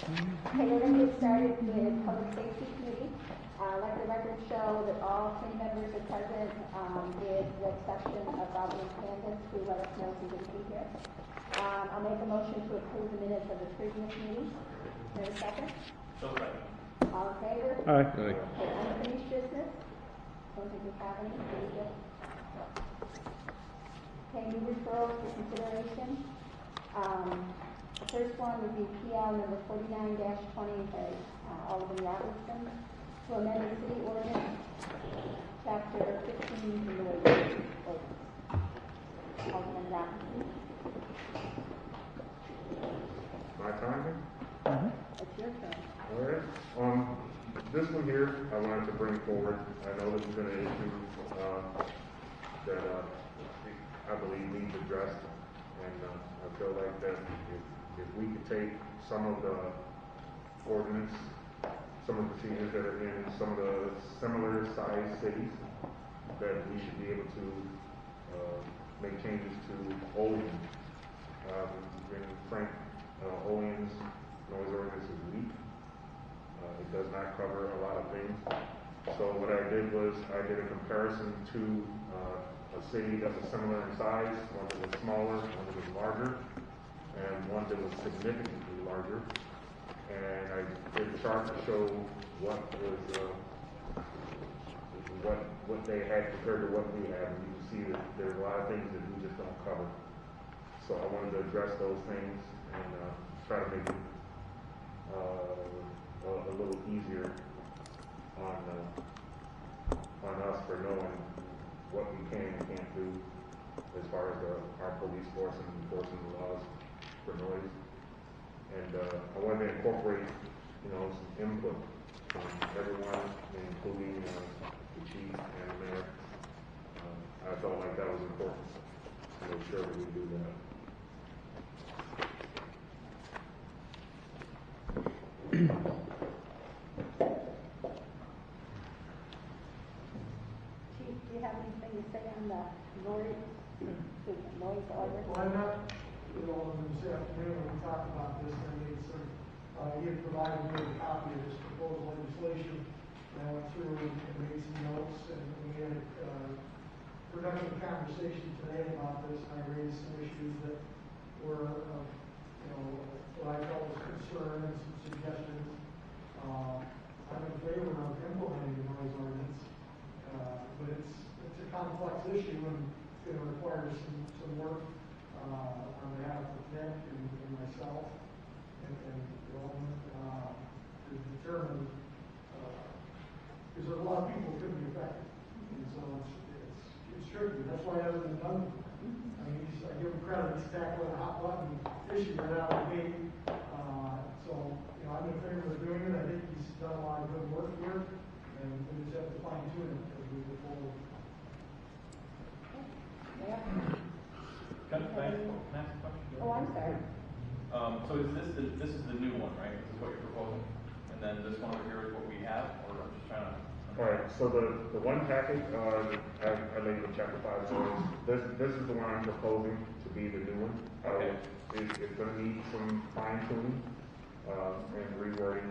Okay, we're going to get started with Public Safety Committee. Let the record show that all 3 members are present, with the exception of Bobby and Candace, who let us know who didn't be here. I'll make a motion to approve the minutes of the previous meeting. Is there a second? So second. All in favor? Aye. Okay, unfinished business. Don't think we have any. Very good. Okay, new referrals for consideration. The first one would be PL number 49-20 by Alderman Robertson to amend the city ordinance, chapter 15, the noise ordinance. Alderman Robertson. My time here? It's your turn. All right. This one here, I wanted to bring forward. I know this has been an issue that I believe needs addressed, and I feel like that if we could take some of the ordinance, some of the procedures that are in some of the similar sized cities, that we should be able to make changes to Olean. In Frank, Olean's noise ordinance is weak. It does not cover a lot of things. So what I did was I did a comparison to a city that was similar in size, one that was smaller, one that was larger, and one that was significantly larger. And I did a chart to show what was what they had compared to what we have. And you can see that there's a lot of things that we just don't cover. So I wanted to address those things and try to make it a little easier on us for knowing what we can and can't do as far as our police force and enforcing the laws for noise. And I wanted to incorporate, some input from everyone, including the chief and the mayor. I felt like that was important to make sure that we do that. Chief, do you have anything to say on the noise order? Well, I'm not, this afternoon when we talked about this, I made some, he had provided me a copy of this proposed legislation, and I went through and made some notes, and we had a productive conversation today about this, and I raised some issues that were, what I felt was concern and some suggestions. I'm in favor of implementing the noise ordinance, but it's a complex issue, and it's going to require some work on behalf of Nick and myself and Roman to determine, because there's a lot of people who could be affected, and so it's tricky. That's why I haven't done it. I mean, I give him credit, he's tackling a hot button issue right out of the gate. So, I'm in favor of doing it. I think he's done a lot of good work here, and we just have to fine tune it as we move forward. Yeah. Can I ask a question? Oh, I'm sorry. So is this is the new one, right? This is what you're proposing, and then this one over here is what we have, or I'm just trying to. All right. So the one packet I laid in chapter 5. So this is the one I'm proposing to be the new one. Okay. It's going to need some fine tuning and rewording,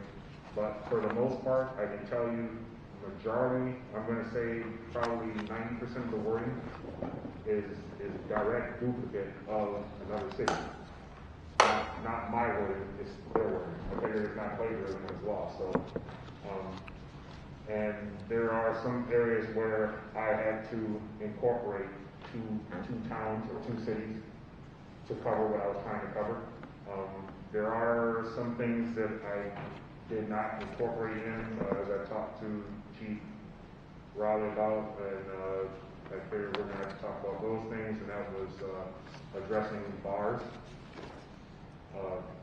but for the most part, I can tell you, majority, I'm going to say probably 90% of the wording is direct duplicate of another city. Not my wording, it's their wording. I figure it's not plagiarism as well. So, and there are some areas where I had to incorporate two towns or two cities to cover what I was trying to cover. There are some things that I did not incorporate in as I talked to Chief Raleigh about, and I figured we're going to have to talk about those things, and that was addressing bars.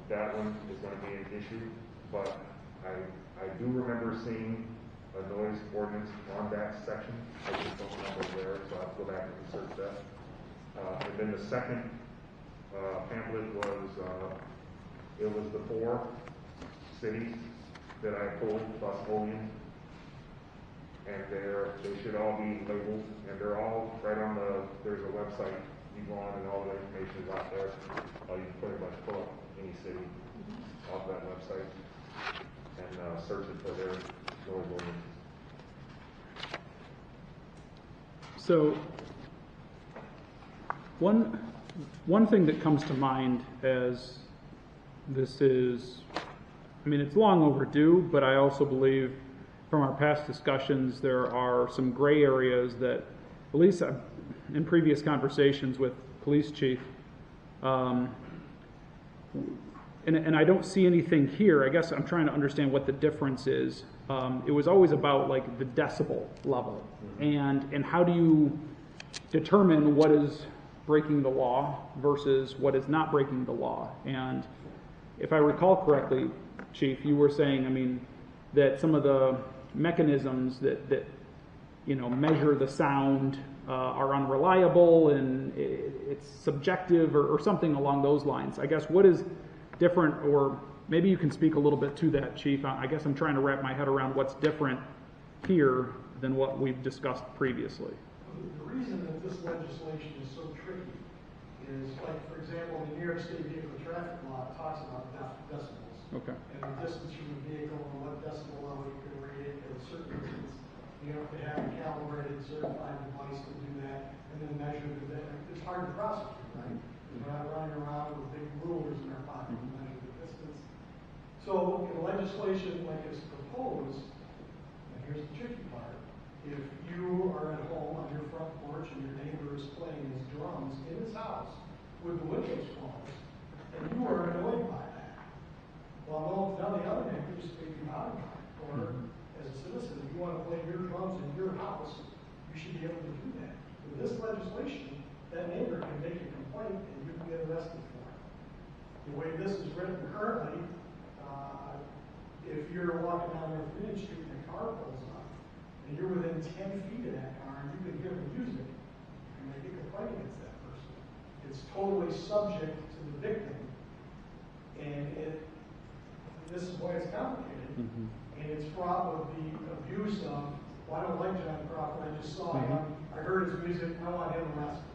That one is going to be an issue, but I do remember seeing a noise ordinance on that section. I just don't remember where, so I'll go back and research that. And then the second pamphlet was, it was the 4 cities that I pulled plus Olean, and they should all be labeled, and they're all right on there's a website you go on and all the information is out there. you can pretty much pull up any city off that website and search it for their noise ordinance. So one thing that comes to mind as this is, I mean, it's long overdue, but I also believe from our past discussions there are some gray areas that, at least in previous conversations with police chief, and I don't see anything here. I guess I'm trying to understand what the difference is. It was always about like the decibel level, and how do you determine what is breaking the law versus what is not breaking the law? And if I recall correctly, Chief, you were saying, I mean, that some of the mechanisms that measure the sound are unreliable and it's subjective or something along those lines. I guess what is different, or maybe you can speak a little bit to that, Chief. I guess I'm trying to wrap my head around what's different here than what we've discussed previously. The reason that this legislation is so tricky is, like, for example, the New York State Vehicle Traffic Law talks about decibels. Okay. And the distance from the vehicle and what decibel level you can rate it at a certain distance. You have to have a calibrated, certified device to do that, and then measure the, it's hard to prosecute, right? We're not running around with big rulers in our pocket to measure the distance. So in legislation like it's proposed, and here's the tricky part, if you are at home on your front porch and your neighbor is playing his drums in his house with the windows closed, and you are annoyed by that, well, none of the other neighbors may be bothered by it. Or as a citizen, if you want to play your drums in your house, you should be able to do that. With this legislation, that neighbor can make a complaint and you can get arrested for it. The way this is written currently, if you're walking down North Union Street and a car pulls up, and you're within 10 feet of that car and you can hear the music, you can make a complaint against that person. It's totally subject to the victim, and this is why it's complicated, and it's fraught with the abuse of, well, I don't like John Crawford, I just saw him, I heard his music, I want him arrested.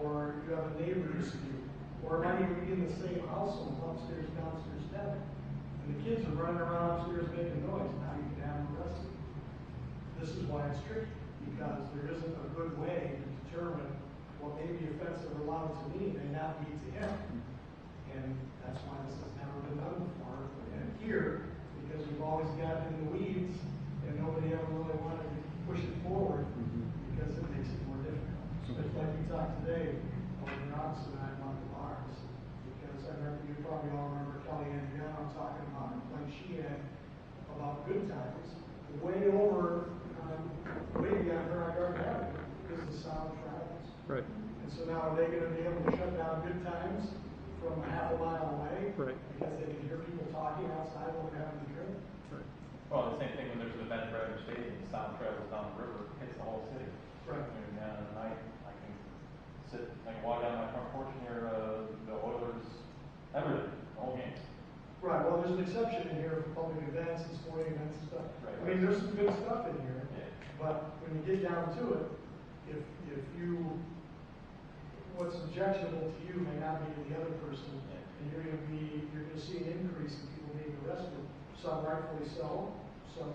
Or you have a neighbor dispute, or it might even be in the same household, upstairs, downstairs, tenant. And the kids are running around upstairs making noise, now you can have them arrested. This is why it's tricky, because there isn't a good way to determine what may be offensive or loud to me may not be to him. And that's why this has never been done before. And here, because we've always gotten in the weeds, and nobody ever really wanted to push it forward, because it makes it more difficult. It's like we talked today, over the office and I about the bars, because I remember, you probably all remember Kelly Aiello talking about a complaint she had about good times, way over, way beyond her on Garden Avenue, because the sound travels. Right. And so now are they going to be able to shut down good times from a half a mile away? Right. Because they can hear people talking outside while they're having a drink? Right. Well, the same thing when there's an event at Bradford Stadium, the sound travels down the river, hits the whole city. Right. And at night, I can walk down my front porch and hear the Oilers, everything, the whole game. Right, well, there's an exception in here for public events and sporting events and stuff. Right. I mean, there's some good stuff in here, Yeah. but when you get down to it, if you, what's objectionable to you may not be to the other person, and you're gonna see an increase in people being arrested, some rightfully so, some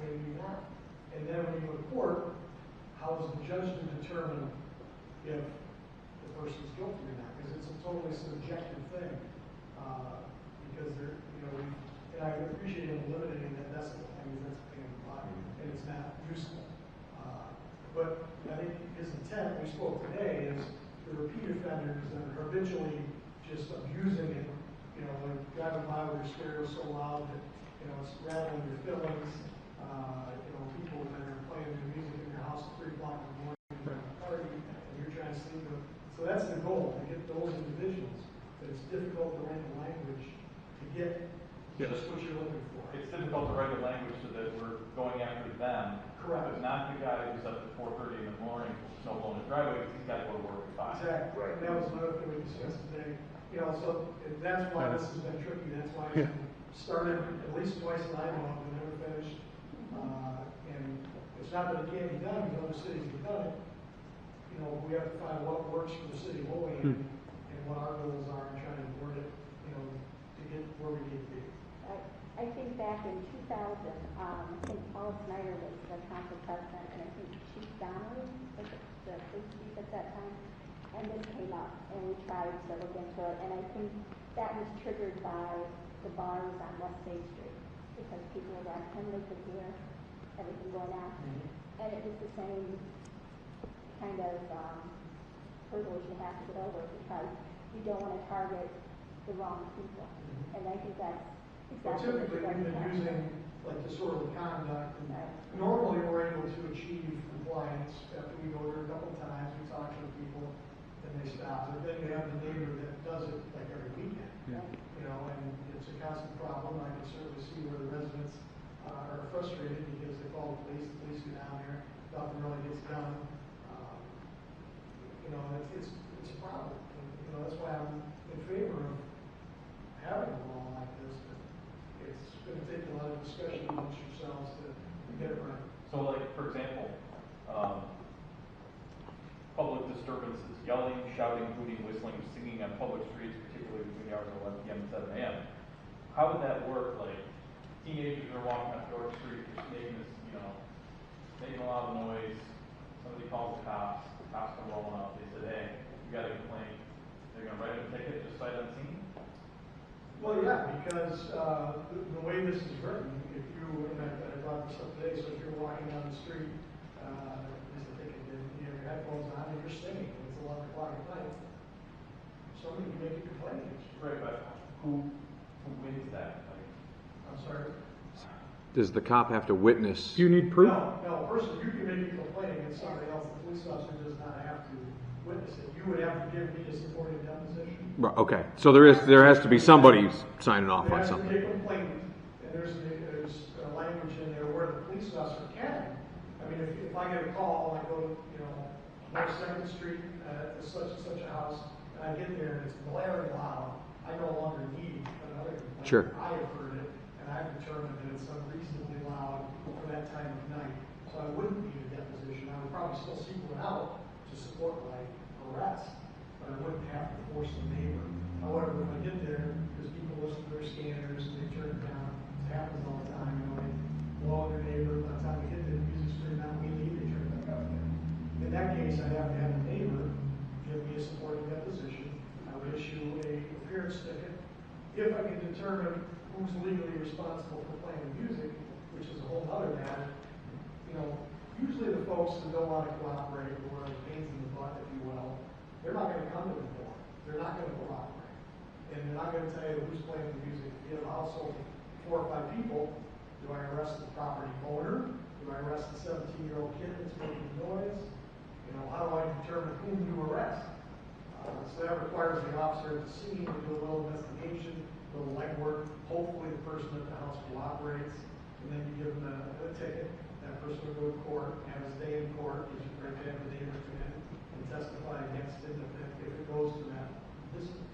maybe not. And then when you go to court, how is the judge to determine if the person's guilty or not? Because it's a totally subjective thing. Because they're, and I appreciate him eliminating that decibel. I mean, that's a pain in the butt, and it's not useful. But I think his intent, we spoke today, is the repeat offenders that are habitually just abusing it. They're driving by with their stereo so loud that, it's rattling your fillings. People that are playing their music in your house at 3 o'clock in the morning at a party, and you're trying to sleep with. So that's the goal, to get those individuals. But it's difficult to write the language to get just what you're looking for. It's difficult to write a language so that we're going after them. Correct. But not the guy who's up at 4:30 in the morning, snow blowing his driveway, because he's got to go to work at 5. Exactly. Right. And that was another thing we discussed today. So that's why this has been tricky. That's why it's been started at least twice that I know of and never finished. And it's not that it can't be done, because other cities have done it. We have to find what works for the city of Olean and what our goals in 2000, I think Paul Snyder was the council president, and I think Chief Donnelly was the police chief at that time. And this came up, and we tried to look into it, and I think that was triggered by the bars on West State Street, because people were at 10 they could hear everything going on. And it was the same kind of hurdles you have to get over, because you don't want to target the wrong people. And I think that's Well, exactly typically, what we've been using like disorderly conduct, and normally we're able to achieve compliance after we go there a couple of times, we talk to the people, and they stop. But then you have the neighbor that does it like every weekend, you know, and it's a constant problem. I can certainly see where the residents are frustrated because they call the police go down there, nothing really gets done. You know, it's a problem. And, you know, that's why I'm in favor of having a law like this, but it's going to take a lot of discussion amongst yourselves to get it right. So, like, for example, public disturbances, yelling, shouting, hooting, whistling, singing on public streets, particularly between the hours of 11 p.m. and 7 a.m. How would that work? Like, teenagers are walking up York Street, just making this, you know, making a lot of noise. Somebody calls the cops come rolling up. They said, hey, you got a complaint. They're going to write a ticket just sight unseen? Well, yeah, because the way this is written, if you, and I brought this up today, so if you're walking down the street, there's a ticket, and you have your headphones on and you're singing, and it's 11 o'clock at night, somebody can make a complaint against you. Right, but who wins that? Like, I'm sorry? Does the cop have to witness? Do you need proof? No, personally, you can make a complaint against somebody else, the police officer does not have to witness it. You would have to give me a supporting deposition. Right, okay, so there has to be somebody signing off on There has to something. be a complaint, and there's language in there where the police officer can. I mean, if I get a call, I go to, you know, North 2nd Street, such and such a house, and I get there and it's blaring loud, I no longer need another complaint. Sure. I have heard it, and I've determined that it's unreasonably loud for that time of night, so I wouldn't need a deposition. I would probably still seek one out to support my arrest, but I wouldn't have to force the neighbor. However, when I get there, because people listen to their scanners and they turn it down, it happens all the time, you know, they blow on their neighbor, by the time they get there, the music's turned down, we leave, they turn it back up again. In that case, I'd have to have the neighbor give me a supporting deposition. I would issue a appearance ticket. If I can determine who's legally responsible for playing music, which is a whole other matter, you know, usually the folks that don't want to cooperate, or are pains in the butt, if you will, they're not going to come to the door. They're not going to cooperate. And they're not going to tell you who's playing the music. If you have a household of 4 or 5 people, do I arrest the property owner? Do I arrest the 17-year-old kid that's making noise? You know, how do I determine whom you arrest? So that requires the officer at the scene to do a little investigation, a little legwork. Hopefully the person at the house cooperates, and then you give them a ticket. That person will go to court, have his day in court, gives you the right to have the neighbor come in and testify against it if it goes to that distance.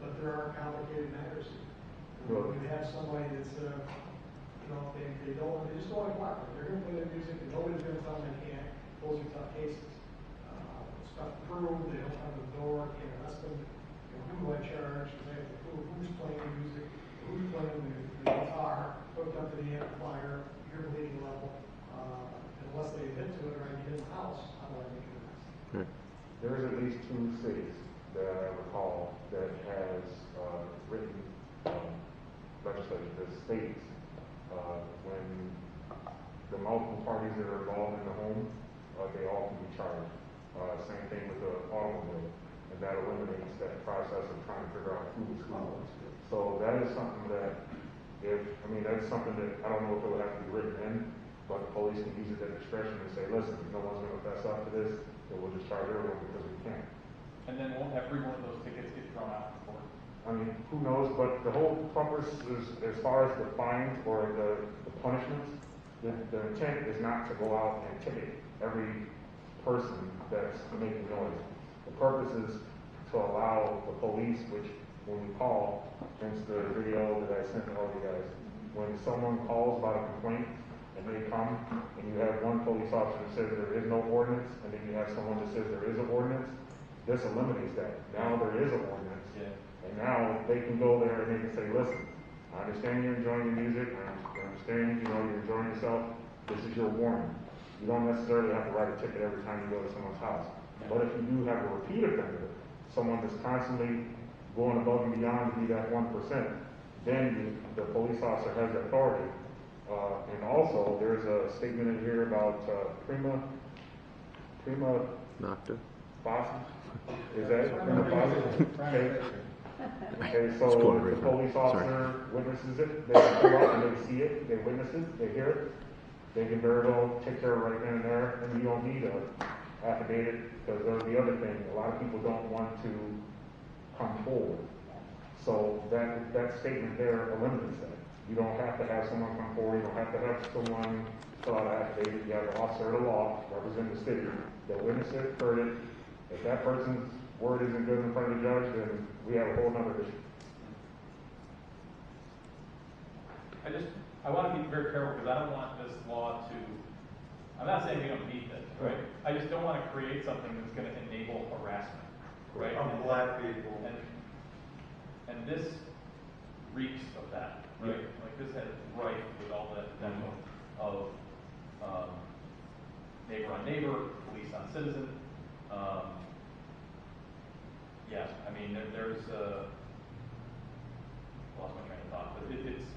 But there are complicated matters here. When you have somebody that's, you know, they just don't want to cooperate. They're going to play their music, and nobody's going to tell them they can't. Those are tough cases. It's tough to prove. They don't come to the door, can't arrest them. You know, who do I charge? Because they have to prove who's playing the music, who's playing the guitar, hooked up to the amplifier, your bleeding level. Unless they admit to it or I get in the house, how do I make an arrest? Right. There's at least 2 cities that I recall that has written legislation that states when the multiple parties that are involved in the home, they all can be charged. Same thing with the automobile, and that eliminates that process of trying to figure out who's who. So that is something that, that's something that I don't know if it would have to be written in, but the police can use it at discretion and say, listen, if no one's going to fess up to this, then we'll just charge everyone because we can. and then won't every one of those tickets get thrown out in court? I mean, who knows, but the whole purpose is, as far as the fines or the punishments, the intent is not to go out and ticket every person that's making noise. The purpose is to allow the police, which when we call, hence the video that I sent to all you guys, when someone calls about a complaint and they come and you have one police officer that says there is no ordinance, and then you have someone that says there is an ordinance, this eliminates that. Now there is an ordinance. Yeah. And now they can go there and they can say, listen, I understand you're enjoying your music, I understand, you're enjoying yourself, this is your warning. You don't necessarily have to write a ticket every time you go to someone's house. But if you do have a repeat offender, someone that's constantly going above and beyond to be that 1%, then the police officer has authority. And also, there's a statement in here about prima Nocta. facie. Is that it? Prima facie? Okay, so It's cool, the right? police officer Sorry. witnesses it, they come up and they see it, they witness it, they hear it, they can very well take care of right then and there, and you don't need a affidavit, because there's the other thing, a lot of people don't want to come forward. So that statement there eliminates that. You don't have to have someone come forward, you don't have to have someone fill out an affidavit, you have an officer of the law, represent the city, they'll witness it, heard it. If that person's word isn't good in front of the judge, then we have a whole other issue. I want to be very careful because I don't want this law to, I'm not saying we don't need this, right? I just don't want to create something that's going to enable harassment, right? Of black people. And this reeks of that, right? Like this has rife with all that potential of neighbor on neighbor, police on citizen. Yeah, I mean, there's lost my train of thought, but it's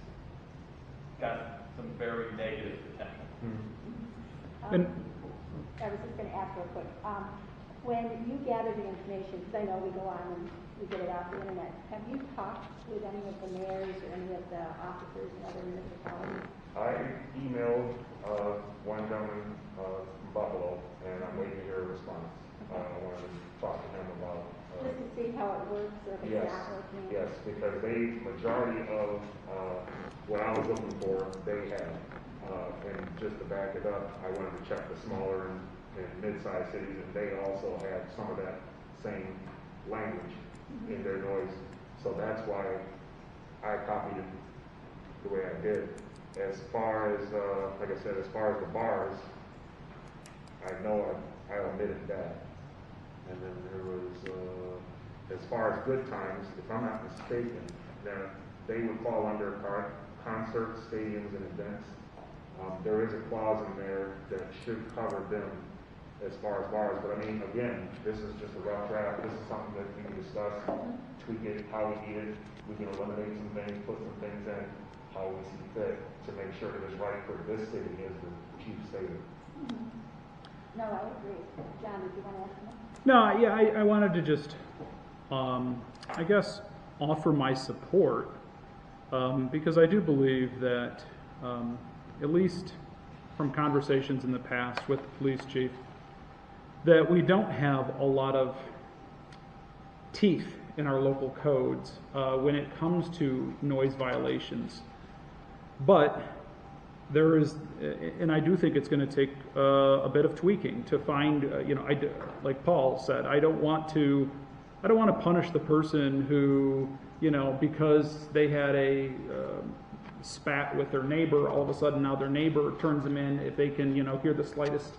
got some very negative potential. And I was just going to ask real quick. When you gather the information, because I know we go on and we get it off the internet, have you talked with any of the mayors or any of the officers in other municipalities? I emailed one gentleman from Buffalo, and I'm waiting to hear a response. I wanted to talk to him about Just to see how it works or if it's not working? yes, because majority of what I was looking for, they have. And just to back it up, I wanted to check the smaller and mid-sized cities, and they also had some of that same language in their noise. So that's why I copied it the way I did. As far as, like I said, as far as the bars, I know I omitted that. And then there was, as far as good times, if I'm not mistaken, then they would fall under concerts, stadiums, and events. There is a clause in there that should cover them as far as bars. But I mean, again, this is just a rough draft. This is something that we can discuss, tweak it how we need it. We can eliminate some things, put some things in how we see fit to make sure that it's right for this city, as the chief stated. No, I agree. John, did you want to ask something? no, yeah, I wanted to just, I guess, offer my support because I do believe that, at least from conversations in the past with the police chief, that we don't have a lot of teeth in our local codes when it comes to noise violations. But there is, and I do think it's going to take a bit of tweaking to find, like Paul said, I don't want to punish the person who, because they had a spat with their neighbor, all of a sudden now their neighbor turns them in if they can, hear the slightest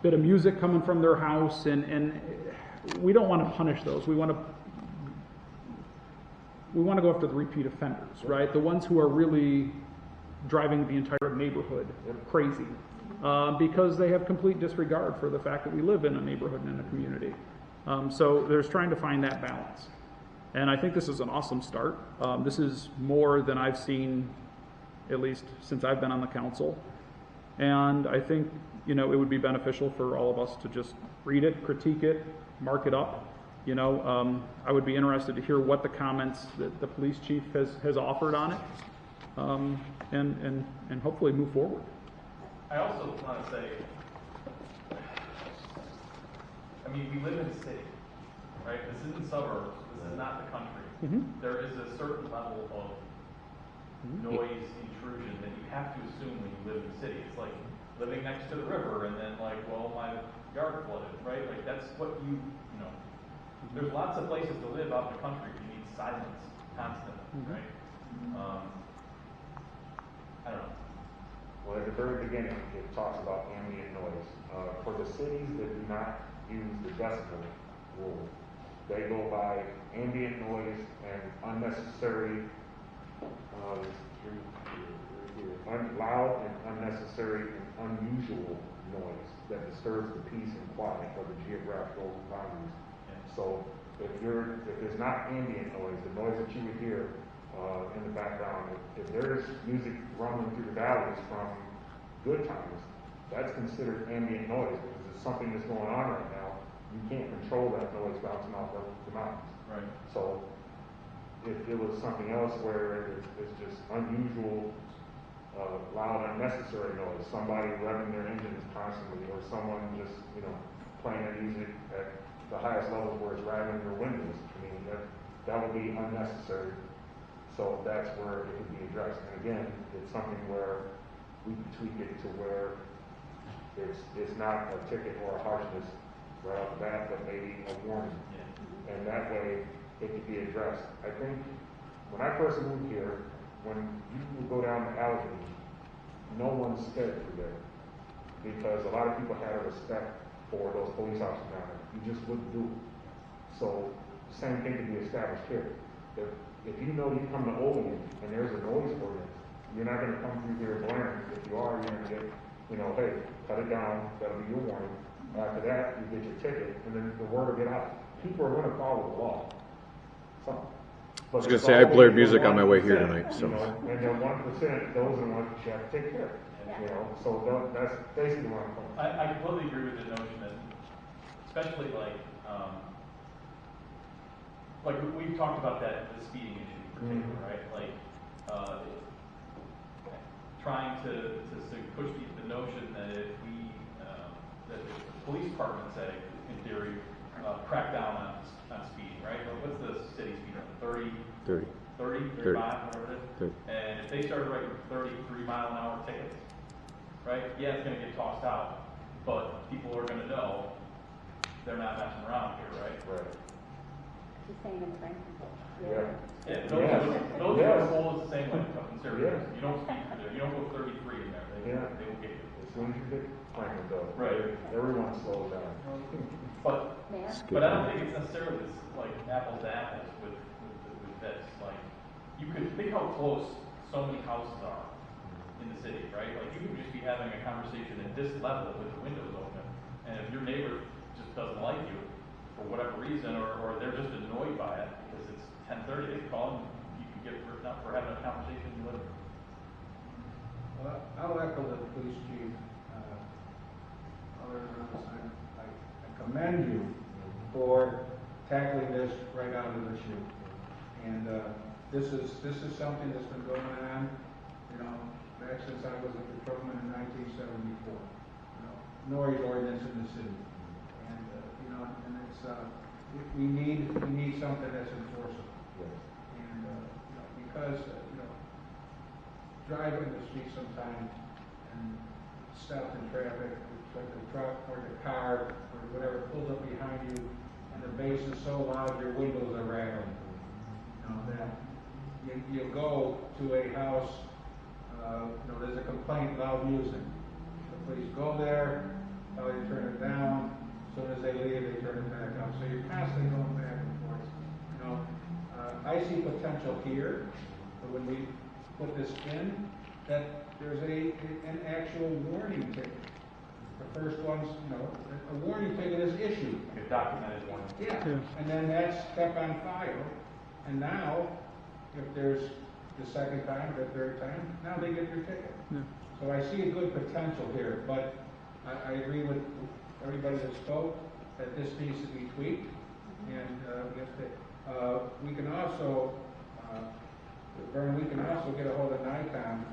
bit of music coming from their house, and we don't want to punish those. We want to go after the repeat offenders, right? The ones who are really driving the entire neighborhood crazy because they have complete disregard for the fact that we live in a neighborhood and in a community. So there's trying to find that balance. And I think this is an awesome start. This is more than I've seen, at least since I've been on the council. And I think, it would be beneficial for all of us to just read it, critique it, mark it up. I would be interested to hear what the comments that the police chief has offered on it, and hopefully move forward. I also want to say, I mean, we live in a city, right? This isn't suburbs. This is not the country. Mm-hmm. There is a certain level of noise intrusion that you have to assume when you live in the city. It's like living next to the river and then like, well, my yard flooded, right? Like that's what there's lots of places to live out in the country. You need silence constantly, right? I don't know. Well, at the very beginning, it talks about ambient noise. For the cities that do not use the decibel rule, they go by ambient noise and unnecessary Loud and unnecessary and unusual noise that disturbs the peace and quiet of the geographical boundaries. So if there's not ambient noise, the noise that you would hear in the background, if there's music rumbling through the valleys from good times, that's considered ambient noise because there's something that's going on right now. You can't control that noise bouncing off of the mountains. Right. So if it was something else where it's just unusual, loud, unnecessary noise, somebody revving their engines constantly, or someone just, playing their music at the highest levels where it's rattling their windows, I mean, that would be unnecessary. So that's where it could be addressed. And again, it's something where we can tweak it to where it's not a ticket or a harshness right off the bat, but maybe a warning. Yeah. And that way it could be addressed. I think when I first moved here, when you would go down to Allegheny, no one sped through there because a lot of people had a respect for those police officers down there. You just wouldn't do it. So same thing can be established here. If you know you come to Olean and there's a noise ordinance, you're not going to come through here blaring. If you are, you're going to get, hey, cut it down. That'll be your warning. After that, you get your ticket, and then the word will get out. People are going to follow the law. So, I was going to say, I blared music on my way here tonight. So. And then 1%, those are the ones that you have to take care of. So that's basically what I'm talking about. I completely agree with the notion that, especially like we've talked about the speeding issue in particular, right? Like trying to push the notion that if that the police department, say, in theory, crack down on speeding, right? What's the city speed limit? 30, 35, whatever it is. 30. And if they started writing 33-mile-an-hour tickets, right? Yeah, it's going to get tossed out, but people are going to know they're not messing around here, right? Right. Just saying in Franklin. Yeah. Those are rules the same way. In Syracuse. You don't speed through there. You don't go 33 in there. They will get you. As soon as you get Franklin, though, right? Everyone slows down. But I don't think it's necessarily this, like apples to apples with this. Like you could think how close so many houses are in the city, right? Like you could just be having a conversation at this level with the windows open, and if your neighbor just doesn't like you for whatever reason, or they're just annoyed by it because it's 10:30, they call and you can get written up for having a conversation with them. Well, I'll echo the police chief. I commend you for tackling this right out of the chute. And this is something that's been going on, back since I was a patrolman in 1974. Noise ordinance in the city, and and it's we need something that's enforceable. Yes. And because driving the street sometime and stopped in traffic, like the truck or the car or whatever pulls up behind you, and the bass is so loud your windows are rattling. That you go to a house, there's a complaint, loud music. The police go there, tell you to turn it down. As soon as they leave, they turn it back up. So you're constantly going back and forth. I see potential here, but when we put this in, that there's an actual warning ticket. The first one's, a warning ticket is issued. A documented one. Yeah. And then that's kept on file. And now, if there's the second time or the third time, now they get their ticket. Yeah. So I see a good potential here, but I agree with everybody that spoke that this needs to be tweaked. And we can also, Vern, we can also get a hold of NICOM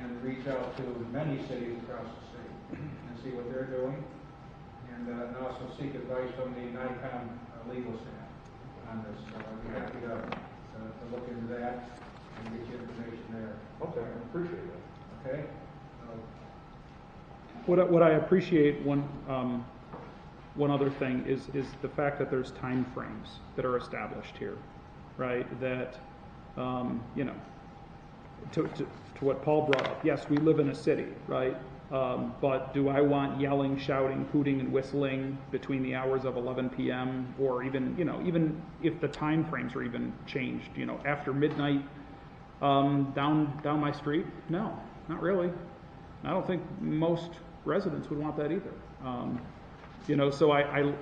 and reach out to many cities across the state and see what they're doing, and also seek advice from the NICOM legal staff on this. So I'd be happy to look into that and get you information there. Okay, I appreciate that. Okay. What I appreciate one other thing is the fact that there's time frames that are established here, right? That to what Paul brought up. Yes, we live in a city, right? But do I want yelling, shouting, hooting, and whistling between the hours of 11 p.m. or even if the time frames are even changed, after midnight, Down my street, no, not really. I don't think most residents would want that either. So I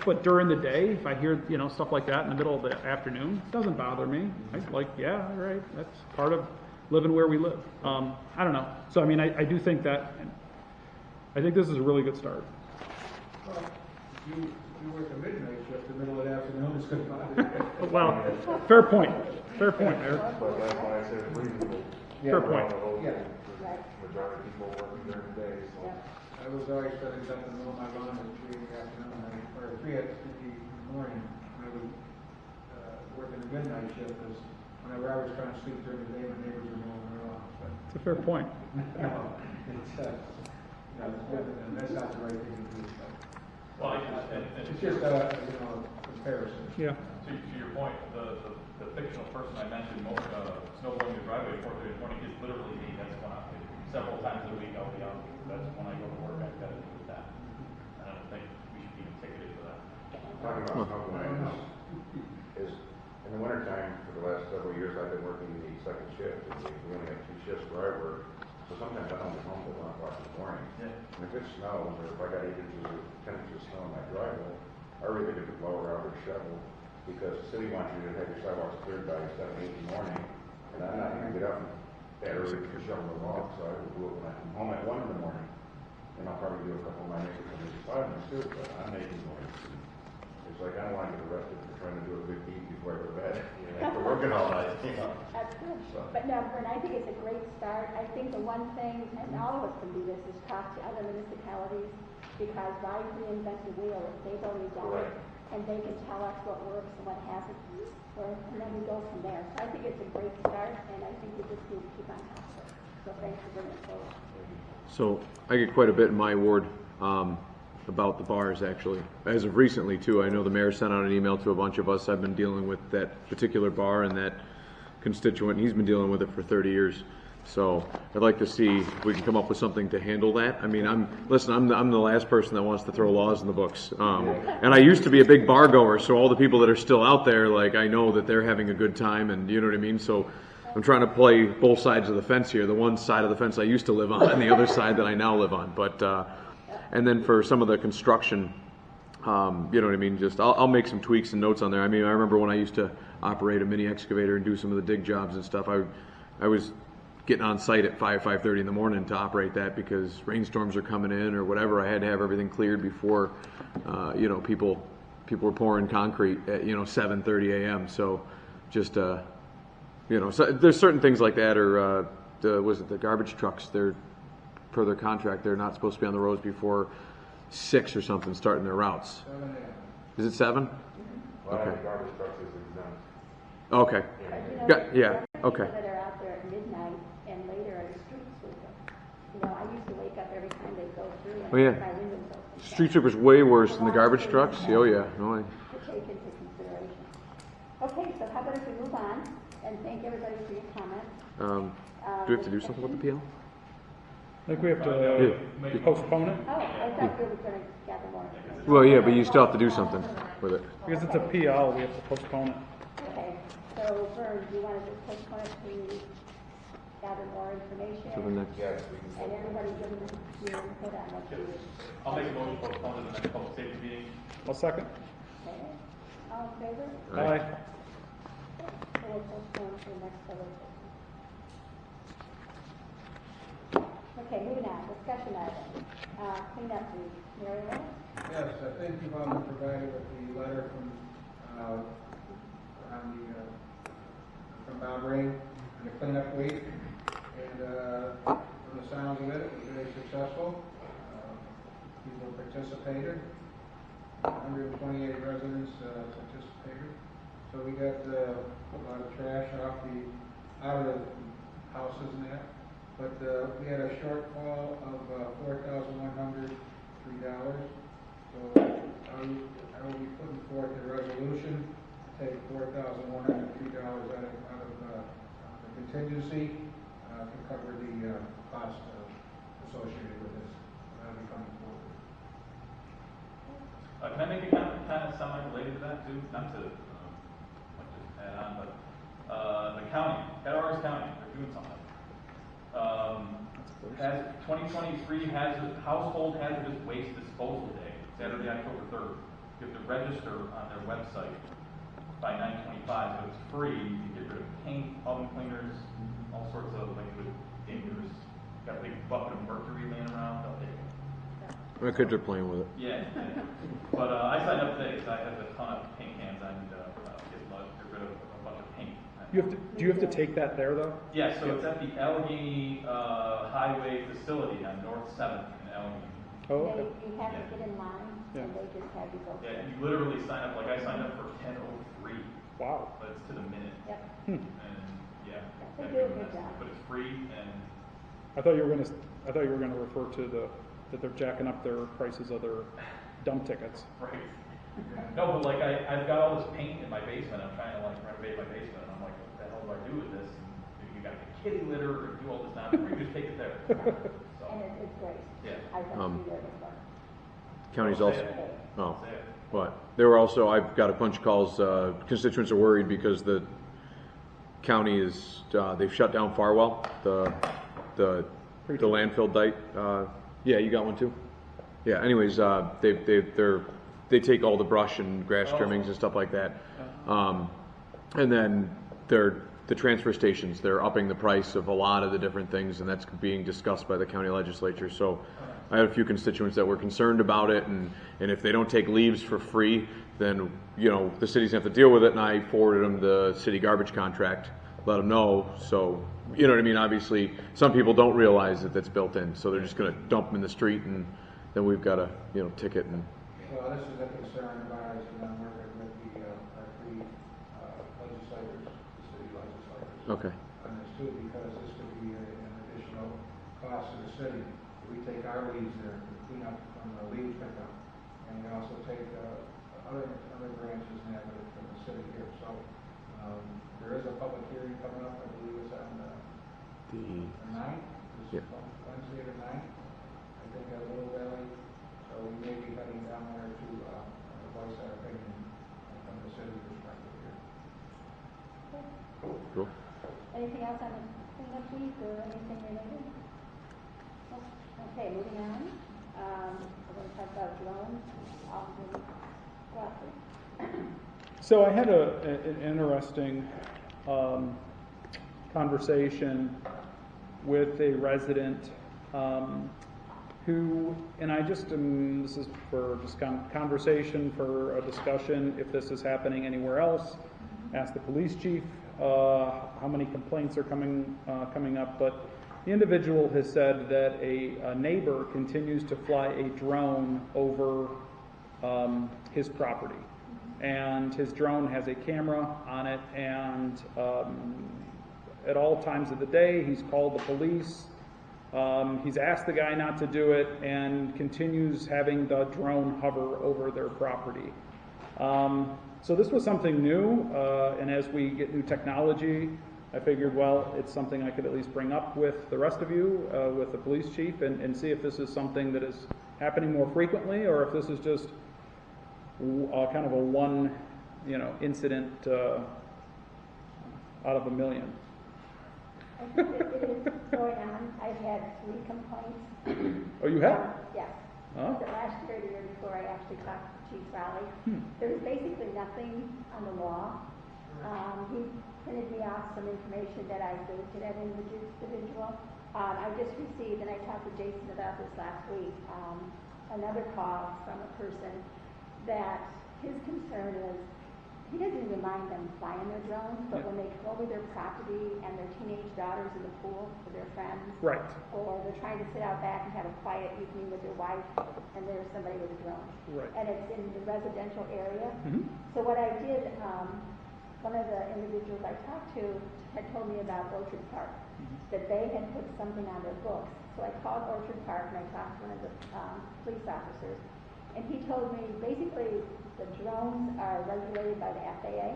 but during the day, if I hear, stuff like that in the middle of the afternoon, it doesn't bother me. I yeah, all right, that's part of living where we live. I don't know. So, I mean, I do think that, I think this is a really good start. Well, if you work a midnight shift, the middle of the afternoon is going to bother you. Well, fair point, Eric. But that's why I said it's reasonable. Fair point. Yeah. Majority of people working during the day, so. I was always spending time to mow my lawn at 3 in the afternoon, or 3 in the morning, when I was working the midnight shift, is whenever I was trying to sleep during the day, my neighbors were mowing their lawn. But It's a fair point. no, it's and that's not the right thing to do. But Well, it's just a comparison. Yeah. To your point, the fictional person I mentioned, snow blowing the driveway at 4:30 in the morning is literally me. That's when several times a week I'll be out. That's when I go to work. I've got to do with that. I don't think we should be even ticketed for that. Talking about snow blowing is, in the wintertime, for the last several years, I've been working the second shift, and we only have 2 shifts where I work, so sometimes I don't get home till 1 o'clock in the morning. Yeah. And if it snows, or if I got 8 inches or 10 inches of snow in my driveway, I really get the blower out or shovel, because the city wants you to have your sidewalks cleared by 7, 8 in the morning, and I'm not gonna get up that early to shovel them off, so I will do it when I come home at 1 in the morning. And I'll probably do a couple of my neighbors on the side of me too, but I'm making noise. It's like, I don't want to get arrested for trying to do a good deed before I go to bed, after working all night, That's good. So. But no, Vern, I think it's a great start. I think the one thing, and all of us can do this, is talk to other municipalities, because why reinvent the wheel if they've already done it? And they can tell us what works and what hasn't, and then we go from there. So I think it's a great start, and I think we just need to keep on top of it. So thanks for bringing it forward. So I get quite a bit in my ward about the bars, actually. As of recently, too, I know the mayor sent out an email to a bunch of us. I've been dealing with that particular bar and that constituent. He's been dealing with it for 30 years. So I'd like to see if we can come up with something to handle that. I mean, I'm the last person that wants to throw laws in the books. And I used to be a big bar goer, so all the people that are still out there, like, I know that they're having a good time, and you know what I mean? So I'm trying to play both sides of the fence here. The one side of the fence I used to live on, and the other side that I now live on. But and then for some of the construction, you know what I mean? Just I'll make some tweaks and notes on there. I mean, I remember when I used to operate a mini excavator and do some of the dig jobs and stuff. I was getting on site at 5:30 in the morning to operate that because rainstorms are coming in or whatever. I had to have everything cleared before, people were pouring concrete at 7:30 a.m. So just so there's certain things like that, or was it the garbage trucks? They're per their contract, they're not supposed to be on the roads before 6 or something, starting their routes. 7 a.m. Is it 7? Well, Okay. garbage trucks is exempt. Okay. But Yeah. Okay. People that are out there at midnight and later are the street sweepers. I used to wake up every time they go through and Oh, yeah. my windows open. Street sweeper's way worse than the garbage trucks. Oh yeah. No, To take into consideration. Okay, so how about if we move on and thank everybody for your comments. do we have to do something with the PL? I think we have to postpone it, Oh, I thought we were going to gather more. Well, yeah, but you still have to do something with it. because it's a PL, we have to postpone it. Okay, so Vern, do you want to just postpone it to gather more information? To the next. Yes, we can. And everybody give them your input on what you wish. I'll make a motion to postpone to the next public safety meeting. I'll second. Okay, all in favor? Aye. So we'll postpone to the next public session. Okay, moving on, discussion item, clean up the Mary Lou? Yes, I think you've all been provided with the letter from from Bob Ring and the cleanup week, and from the sounds of it, it was very successful. People participated. 128 residents participated. So we got a lot of trash out of the houses and that. But we had a shortfall of $4,103. So I will be putting forth a resolution to take $4,103 out of the contingency to cover the cost associated with this. That'll be coming forward. Can I make a comment kind of semi-related to that too? Not to add on, but the county, at Orange County, 2023 Household Hazardous Waste Disposal Day, Saturday, October 3rd. You have to register on their website by 9:25, so it's free. You can get rid of paint, oven cleaners, all sorts of liquid dangerous. Got a big bucket of mercury laying around. They'll take it. My kids are playing with it. Yeah. But I signed up today because I have a ton of paint cans. I need to get rid of a bunch of paint. Do you have to take that there though? Yeah, so it's at the Allegheny Highway Facility on North 7th in Allegheny. Oh, okay. You have to get in line, and they just have you go. Yeah, you literally sign up, like I signed up for 10:03, Wow. but it's to the minute. Yep. And yeah. They do a good job. But it's free and, I thought you were gonna refer to that they're jacking up their prices of their dump tickets. right. No, but like I've got all this paint in my basement. I'm trying to like renovate my basement. And I'm like, what the hell do I do with this? And you got the kitty litter or do all this nonsense. Or you just take it there. So, And it's great. yeah. I've been through there before. County's Don't also, say it. oh, Don't say it. but they were also, I've got a bunch of calls, constituents are worried because the county is, they've shut down Farwell, the landfill dike. Yeah, you got one too? Yeah, anyways, they take all the brush and grass trimmings and stuff like that. And then the transfer stations, they're upping the price of a lot of the different things, and that's being discussed by the county legislature. So I had a few constituents that were concerned about it, and if they don't take leaves for free, then, you know, the cities have to deal with it, and I forwarded them the city garbage contract, let them know. So, you know what I mean? Obviously, some people don't realize that that's built in, so they're just going to dump them in the street, and then we've got to, you know, ticket and. Well, this is a concern of ours, and I'm working with our three legislators, the city legislators. Okay. On this too, because this could be an additional cost to the city. We take our leaves there, we clean up from the leaves pickup, and we also take other branches and have it from the city here. So there is a public hearing coming up, I believe it's on the 9th, this Wednesday the 9th, I think at Little Valley. So we may be heading down there to voice our opinion from the city perspective here. Cool. Anything else on the cleanup week or anything related? Okay, moving on. We're going to talk about drones. Crawford. So I had an interesting conversation with a resident who, and I just this is for just conversation, for a discussion, if this is happening anywhere else. Ask the police chief how many complaints are coming up, but the individual has said that a neighbor continues to fly a drone over his property, and his drone has a camera on it, and at all times of the day he's called the police. He's asked the guy not to do it, and continues having the drone hover over their property. So this was something new, and as we get new technology, I figured, well, it's something I could at least bring up with the rest of you, with the police chief, and see if this is something that is happening more frequently, or if this is just kind of a one, incident out of a million. I think it is going on. I've had 3 complaints. Oh, you have? Yes. Oh. The last year, the year before, I actually talked to Chief Raleigh. There's basically nothing on the law. He printed me off some information that I gave to that individual. I just received, and I talked to Jason about this last week, another call from a person that his concern is, he doesn't even mind them flying their drones, but when they come over their property and their teenage daughter's in the pool with their friends, Right. or they're trying to sit out back and have a quiet evening with their wife, and there's somebody with a drone. Right. And it's in the residential area. Mm-hmm. So what I did, one of the individuals I talked to had told me about Orchard Park, that they had put something on their books. So I called Orchard Park and I talked to one of the police officers, and he told me basically the drones are regulated by the FAA,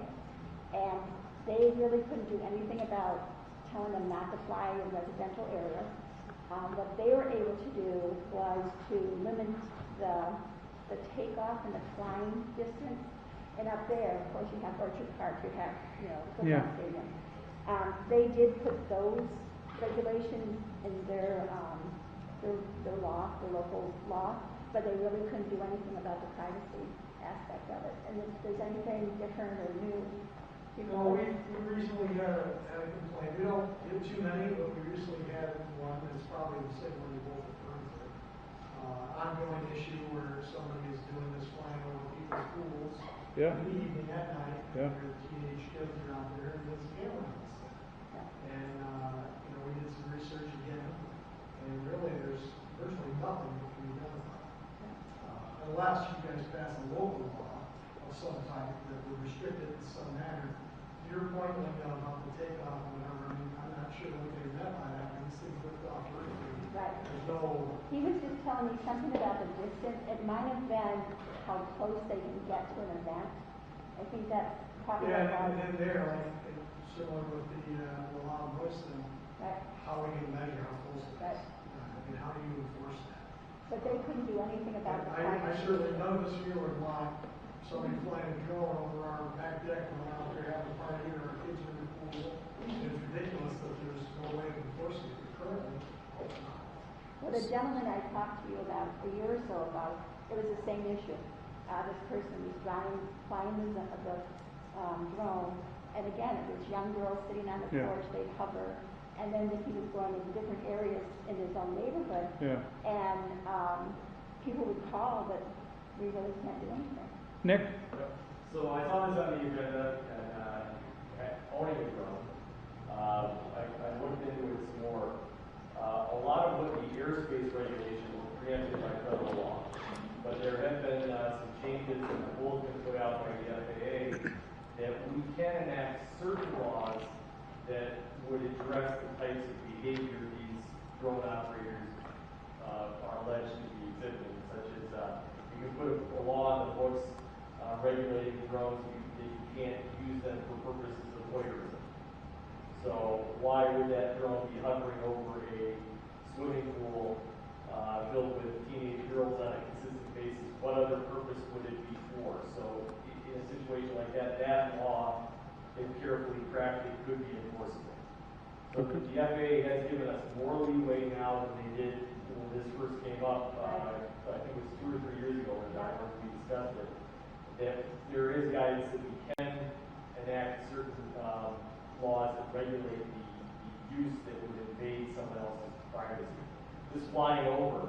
and they really couldn't do anything about telling them not to fly in residential areas. What they were able to do was to limit the takeoff and the flying distance. And up there, of course, you have Orchard Park, you have, the football stadium. They did put those regulations in their their law, the local law, but they really couldn't do anything about the privacy aspect of it. And if there's anything different or new, No, we recently had a complaint. We don't get too many, but we recently had one that's probably the same one you both referred to. Ongoing issue where somebody is doing this flying over people's pools Yeah. in the evening at night, Yeah. where the teenage kids are out there, and there's a camera on set. And, we did some research again, and really there's virtually nothing that can be done about it. Unless you guys pass a local law of some type that would restrict it in some manner. To your point, Linda, about the takeoff and whatever, I mean, I'm not sure what they meant by that, when these things lift off vertically. Right. There's no, He was just telling me something about the distance. It might have been how close they can get to an event. I think that's probably yeah, what and then there, like, similar with the loud noise thing, right. how we can measure how close it is. Right. I mean, how do you enforce that? But they couldn't do anything about the I privacy. certainly, none of us here would want somebody flying a drone over our back deck when we're out there having a party or our kids are in the pool. It's ridiculous that there's no way of enforcing it currently. Well, the gentleman I talked to you about a year or so ago, it was the same issue. This person was flying the drone, and again, it was young girls sitting on the Yeah. porch, they'd hover, and then he was going into different areas in his own neighborhood, Yeah. and people would call, but we really can't do anything. Nick? So I saw this on the agenda and owning a drone. I looked into it some more. A lot of what the airspace regulation was preempted by federal law, but there have been some changes and the rules been put out by the FAA that we can enact certain laws that would address the types of behavior these drone operators are alleged to be exhibiting, such as you can put a law on the books regulating drones, you can't use them for purposes of voyeurism. So why would that drone be hovering over a swimming pool filled with teenage girls on a consistent basis? What other purpose would it be for? So in a situation like that, that law, if carefully crafted, could be enforceable. So the FAA has given us more leeway now than they did when this first came up. I think it was 2 or 3 years ago when we discussed it. That there is guidance that we can enact certain laws that regulate the use that would invade someone else's privacy. Just flying over,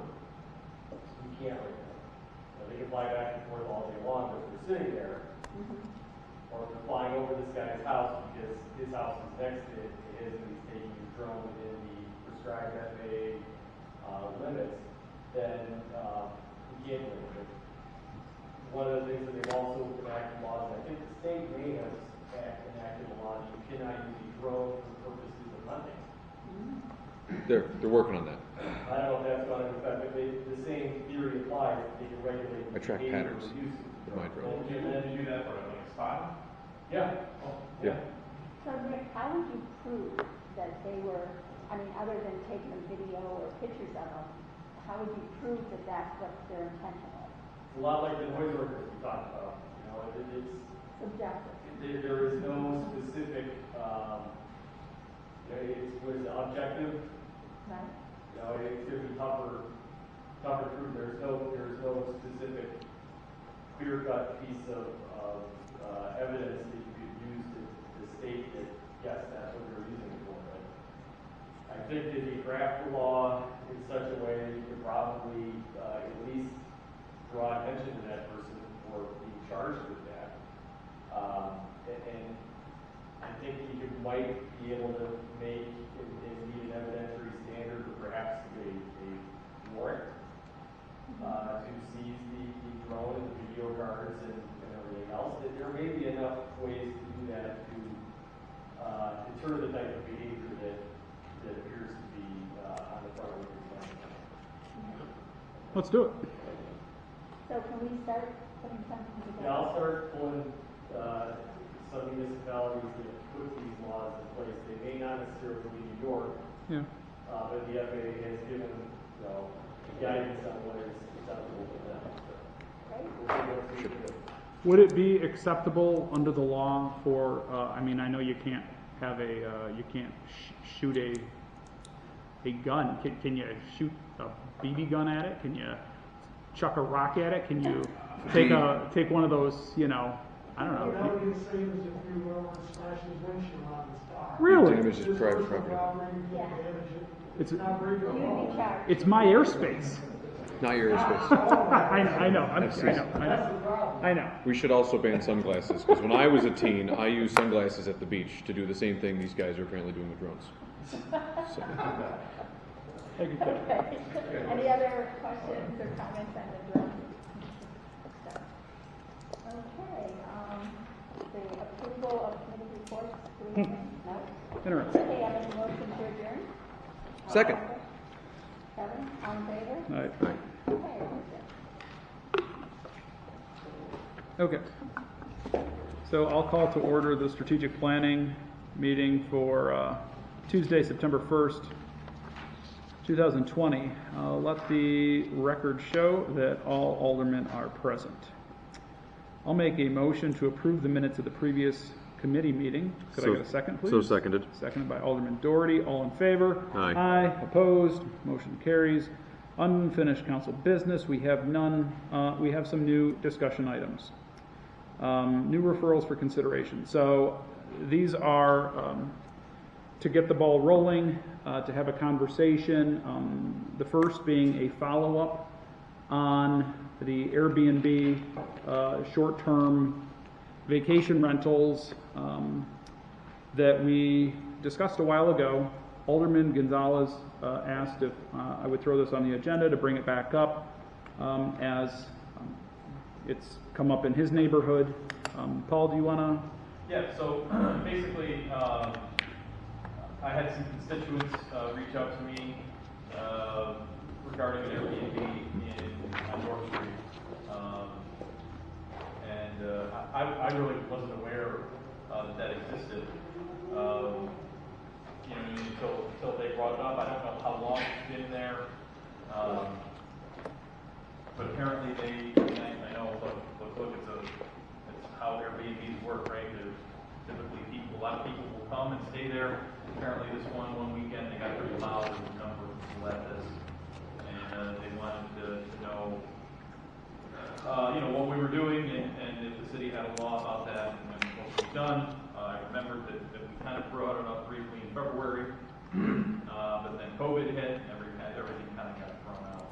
we can't right now. They can fly back and forth all day long, but if they're sitting there, or if they're flying over this guy's house because his house is next to his and he's taking his drone within the prescribed FAA limits, then we can't do anything. One of the things that they've also enacted laws, and I think the state may have enacted a law that you cannot use a drone for purposes of hunting. They're working on that. I don't know if that's going to affect, but the same theory applies. They can regulate I track behavior patterns or use of with the my drone. drone. Did you do that for like a spot? Yeah. Oh, Yeah. So Rick, how would you prove that they were, I mean, other than taking a video or pictures of them, how would you prove that that's what their intention was? It's a lot like the noise ordinance we talked about. You know, it's Subjective. there is no specific. It's what is it, objective. Right? You know, it's going to be tougher to prove. There's no specific clear-cut piece of evidence that you could use to state that yes, that's what they're using it for. But I think that you craft the law in such a way that you could probably at least draw attention to that person for being charged with that. And I think that you might be able to make and meet an evidentiary standard, or perhaps a warrant to seize the drone and the video cards and everything else. That there may be enough ways to do that to deter the type of behavior that appears to be on the front of your plan. Let's do it. So can we start putting something together? Yeah, I'll start pulling some municipalities that put these laws in place. They may not necessarily be New York, Yeah. but the FAA has given guidance on what is acceptable to them. Right? We'll see what we can do. Would it be acceptable under the law for, I mean, I know you can't have you can't shoot a gun? Can you shoot a BB gun at it? Can you chuck a rock at it? Can you take one of those, you know, I don't know. That would be the same as if you were to smash his windshield on his car. Really? Damage is private property. Yeah. It's Not breaking the You'd law. be charged. it's my airspace. Not your airspace. I know. I know. We should also ban sunglasses, because when I was a teen, I used sunglasses at the beach to do the same thing these guys are apparently doing with drones. So. Thank you, Kevin. Okay. Any other questions or comments on the drone? Okay, the approval of committee reports, do we have any? No? Interesting. Okay, I have a motion to adjourn. Second. Kevin, all in favor? All right. Okay, Okay. So I'll call to order the strategic planning meeting for Tuesday, September 1st, 2020. Let the record show that all aldermen are present. I'll make a motion to approve the minutes of the previous committee meeting. Could I get a second, please? So seconded. Seconded by Alderman Doherty. All in favor? Aye. Aye. Opposed? Motion carries. Unfinished council business. We have none. We have some new discussion items. New referrals for consideration. So these are to get the ball rolling, to have a conversation. The first being a follow-up on the Airbnb short-term vacation rentals that we discussed a while ago. Alderman Gonzalez asked if I would throw this on the agenda to bring it back up as it's come up in his neighborhood. Paul, do you want to? Yeah, so basically, I had some constituents reach out to me regarding an Airbnb on York Street. I really wasn't aware that existed, until they brought it up. I don't know how long it's been there, but apparently I know, look, it's how Airbnbs work, right? There's typically a lot of people will come and stay there. Apparently this one weekend they got pretty loud with the number of people at this, and they wanted to know, what we were doing and if the city had a law about that and what we've done. I remembered that we kind of brought it up briefly in February, but then COVID hit and everything kind of got thrown out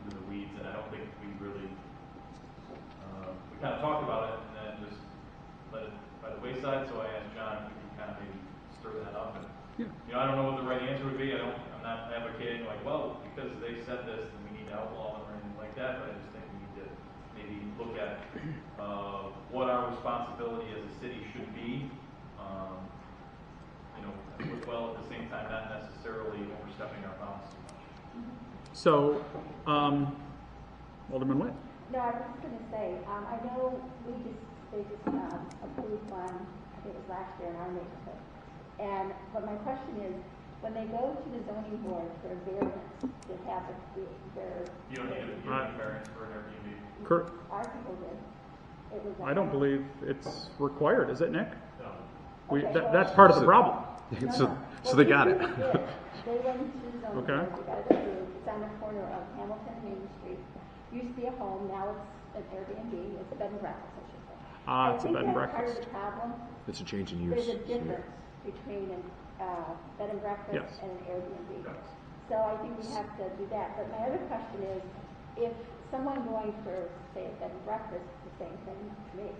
into the weeds, and I don't think we really, we kind of talked about it and then just let it by the wayside. So I asked John if he could kind of maybe stir that up. And, I don't know what the right answer would be. I'm not advocating like, well, because they said this, then we need to outlaw them or anything like that, but I just think we need to maybe look at what our responsibility as a city should be, while at the same time not necessarily overstepping our bounds too much. So, Alderman Witt. No, I was just going to say, I know they just approved one, I think it was last year in our neighborhood. But my question is, when they go to the zoning board for a variance, they have their... You don't need a variance for an Airbnb. Kurt. Our people did. It was I don't believe it's required, is it, Nick? No. Okay, That's part of the problem. So they got it. They went to the zoning Okay. board, they got it approved. It's on the corner of Hamilton and Main Street. Used to be a home, now it's an Airbnb. It's a bed and breakfast, I should say. It's a bed and I think that's part of breakfast. the problem. It's a change in use. There's a difference between a bed and breakfast Yes. and an Airbnb. So I think we have to do that. But my other question is, if someone going for, say, a bed and breakfast is the same thing to me,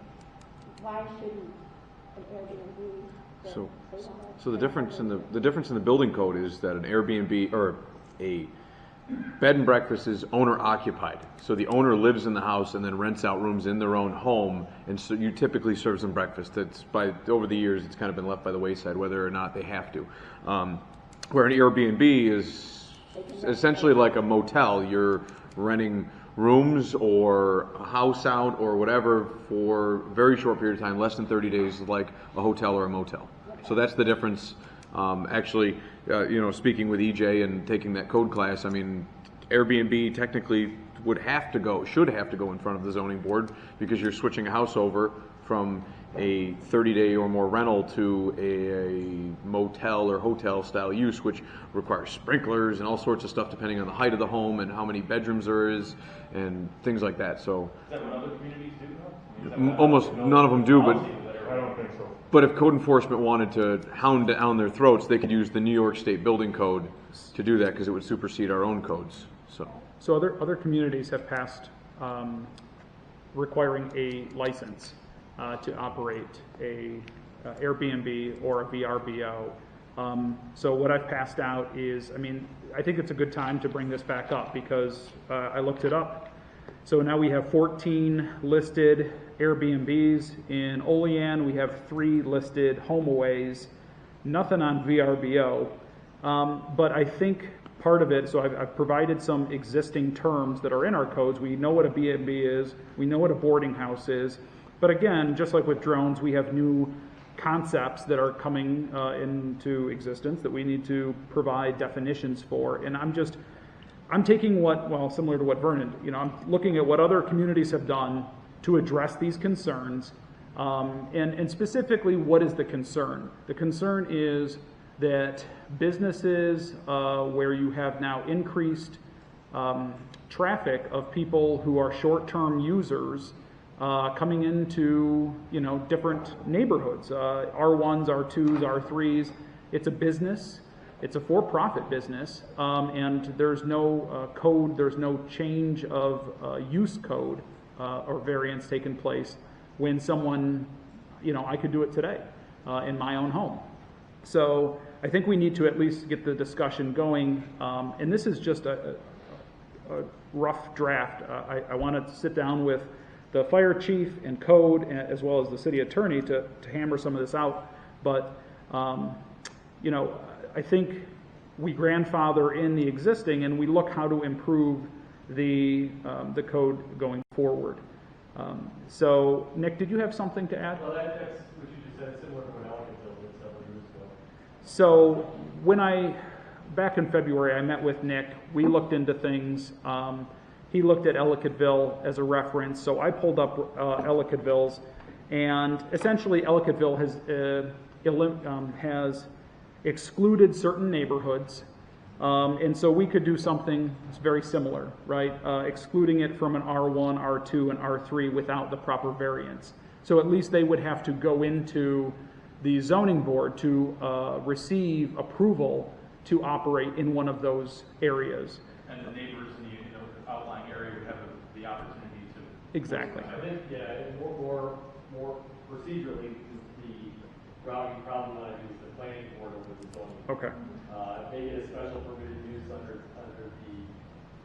why shouldn't an Airbnb? So the difference in the building code is that an Airbnb or a bed and breakfast is owner occupied. So the owner lives in the house and then rents out rooms in their own home, and so you typically serve them breakfast. Over the years it's kind of been left by the wayside whether or not they have to. Where an Airbnb is essentially like a motel. You're renting rooms or a house out or whatever for a very short period of time, less than 30 days, like a hotel or a motel. So that's the difference. Actually, speaking with EJ and taking that code class, I mean, Airbnb technically should have to go in front of the zoning board because you're switching a house over from a 30-day or more rental to a motel or hotel style use, which requires sprinklers and all sorts of stuff depending on the height of the home and how many bedrooms there is and things like that. So Is that what other communities do though? I mean, is that what almost none of them do, but I don't think so. But if code enforcement wanted to hound down their throats, they could use the New York State Building Code to do that because it would supersede our own codes. So other communities have passed requiring a license to operate a Airbnb or a VRBO. So what I've passed out is, I think it's a good time to bring this back up because I looked it up. So now we have 14 listed Airbnbs in Olean. We have 3 listed HomeAways. Nothing on VRBO. But I think part of it, so I've provided some existing terms that are in our codes. We know what a B&B is. We know what a boarding house is. But again, just like with drones, we have new concepts that are coming into existence that we need to provide definitions for. And I'm taking similar to what Vernon, I'm looking at what other communities have done to address these concerns. And specifically, what is the concern? The concern is that businesses where you have now increased traffic of people who are short-term users coming into different neighborhoods, R1s, R2s, R3s. It's a business. It's a for-profit business, and there's no code. There's no change of use code or variance taking place when someone, I could do it today in my own home. So I think we need to at least get the discussion going, and this is just a rough draft. I want to sit down with the fire chief and code as well as the city attorney to hammer some of this out. But, I think we grandfather in the existing and we look how to improve the code going forward. So, Nick, did you have something to add? Well, that's what you just said, similar to what Alcantara did several years ago. So, back in February, I met with Nick. We looked into things. He looked at Ellicottville as a reference, so I pulled up Ellicottville's, and essentially Ellicottville has excluded certain neighborhoods, and so we could do something very similar, right? Excluding it from an R1, R2, and R3 without the proper variance. So at least they would have to go into the zoning board to receive approval to operate in one of those areas. And the neighbors in the outlying area would have the opportunity to... Exactly. I think, more procedurally, the route you probably want to do is the planning board over the zoning. Okay. Make it a special permitted use under the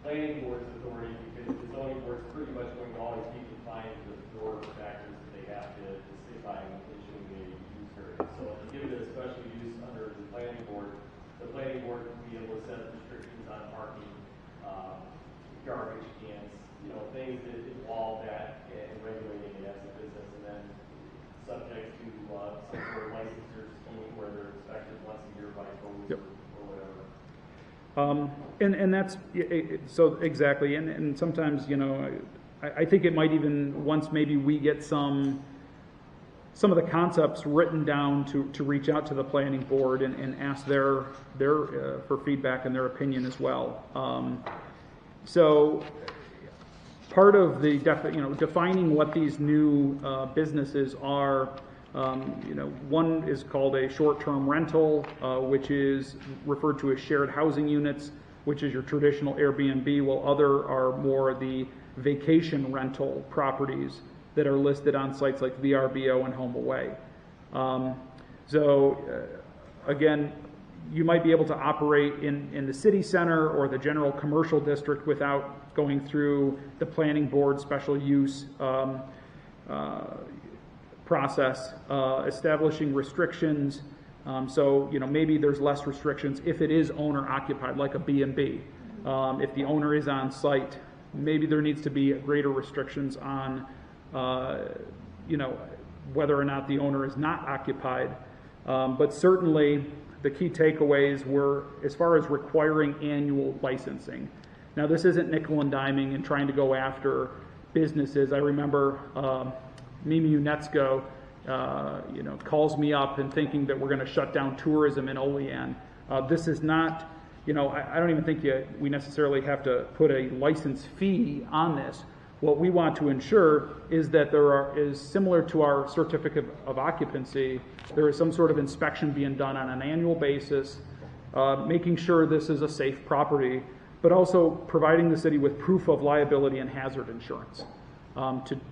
planning board's authority, because the zoning board's pretty much going to always be confined to the four factors that they have to stick by in issuing a use variance. So if you give it a special use under the planning board will be able to set restrictions on parking, garbage cans, things that involve that and regulating it as a business, and then subject to some sort of licensure scheme where they're inspected once a year by codes or whatever. And that's so exactly, and sometimes I think it might even, once maybe we get some of the concepts written down to reach out to the planning board and ask their for feedback and their opinion as well. So part of the defining what these new businesses are. One is called a short-term rental, which is referred to as shared housing units, which is your traditional Airbnb, while other are more the vacation rental properties that are listed on sites like VRBO and HomeAway. Again, you might be able to operate in the city center or the general commercial district without going through the planning board special use process, establishing restrictions. Maybe there's less restrictions if it is owner occupied, like a B&B. If the owner is on site, maybe there needs to be greater restrictions on whether or not the owner is not occupied. But certainly the key takeaways were as far as requiring annual licensing. Now, this isn't nickel and diming and trying to go after businesses. I remember Mimi Unetsko calls me up and thinking that we're going to shut down tourism in Olean. This is not, I don't even think we necessarily have to put a license fee on this. What we want to ensure is that is similar to our certificate of occupancy, there is some sort of inspection being done on an annual basis, making sure this is a safe property, but also providing the city with proof of liability and hazard insurance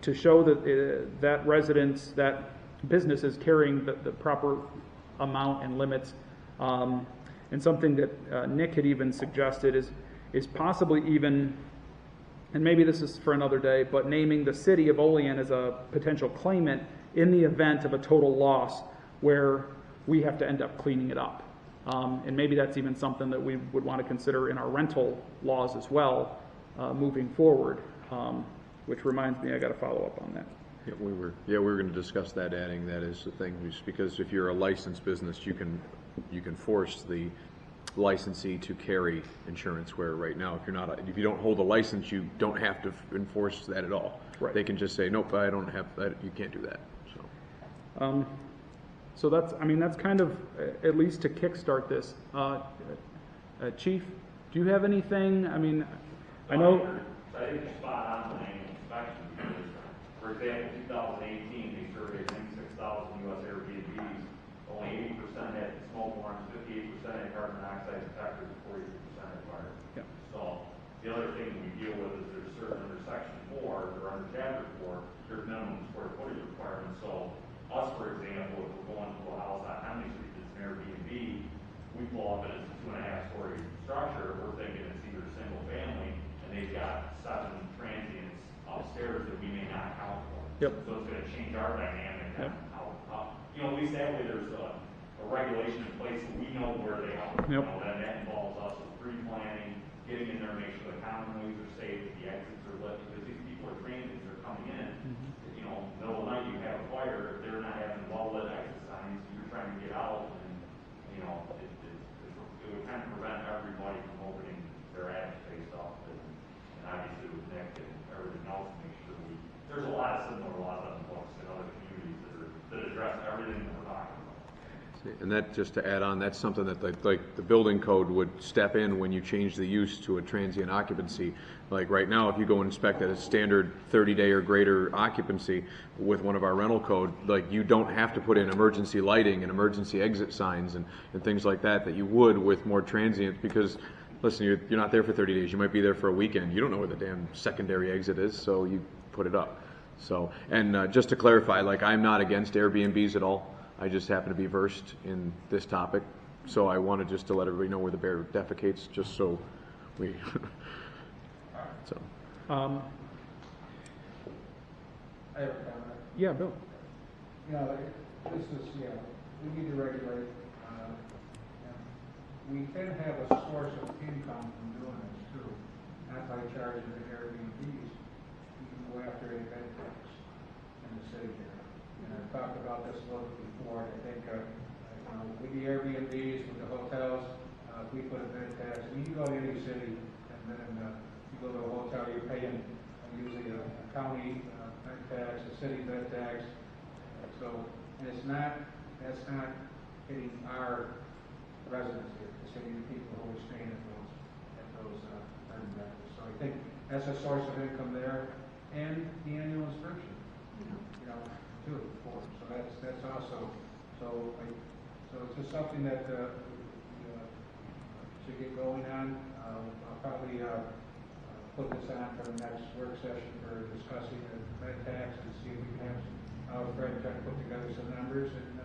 to show that that residence, that business is carrying the proper amount and limits. And something that Nick had even suggested is possibly even, and maybe this is for another day, but naming the city of Olean as a potential claimant in the event of a total loss where we have to end up cleaning it up. And maybe that's even something that we would want to consider in our rental laws as well, moving forward. Which reminds me, I got to follow up on that. Yeah, we were going to discuss that, adding that as the thing, just because if you're a licensed business, you can force the licensee to carry insurance, where right now if you don't hold a license, you don't have to enforce that at all. Right. They can just say, nope, I don't have that, you can't do that. So that's kind of, at least to kickstart this. Chief, do you have anything? I know. I think you're spot on with inspection, because, for example, 2018, they surveyed 96,000 U.S. Airbnbs. Only 80% had smoke alarms, 58% had carbon dioxide detectors, and 43% had fire. Yeah. So the other thing we deal with is there's certain under Section 4 or under Chapter 4, there's minimum square footage requirements. So us, for example, if we're going to a house on Henley Street that's an Airbnb, we pull up and it's a 2.5-story structure. We're thinking it's either single family, and they've got 7 transients upstairs that we may not account for. Yep. So it's going to change our dynamic. Yep. At least that way there's a regulation in place so we know where they are. Yep. And that involves us with pre-planning, getting in there, make sure the common ways are safe, the exits are lit, because these people are transients, they're coming in. Middle of the night you have a fire, if they're not having well-lit exit signs, you're trying to get out, and it would kind of prevent everybody from opening their attic space up, and obviously with Nick and everything else, make sure there's a lot of similar laws on the books in other communities that address everything that we're talking about. And that, just to add on, that's something that like the building code would step in when you change the use to a transient occupancy. Like right now, if you go and inspect at a standard 30-day or greater occupancy with one of our rental code, like you don't have to put in emergency lighting and emergency exit signs and things like that you would with more transients, because listen, you're not there for 30 days. You might be there for a weekend. You don't know where the damn secondary exit is, so you put it up. So, and just to clarify, like I'm not against Airbnbs at all. I just happen to be versed in this topic, so I wanted just to let everybody know where the bear defecates, just so we. So. I have a comment. Yeah, Bill. This is, we need to regulate. We can have a source of income from doing this too, not by charging the Airbnbs. We can go after a bed tax in the city here. And I've talked about this a little before. I think with the Airbnbs, with the hotels, we put a bed tax. And you go to any city, and then you go to a hotel, you're paying usually a county bed tax, a city bed tax. And that's not hitting our residents here. It's hitting the people who are staying at those bed and breakfasts. So I think that's a source of income there, and the annual inspection. Too. So that's also so it's just something that should get going on. I'll probably put this on for the next work session for discussing the bed tax and see if we can have Fred try to put together some numbers. And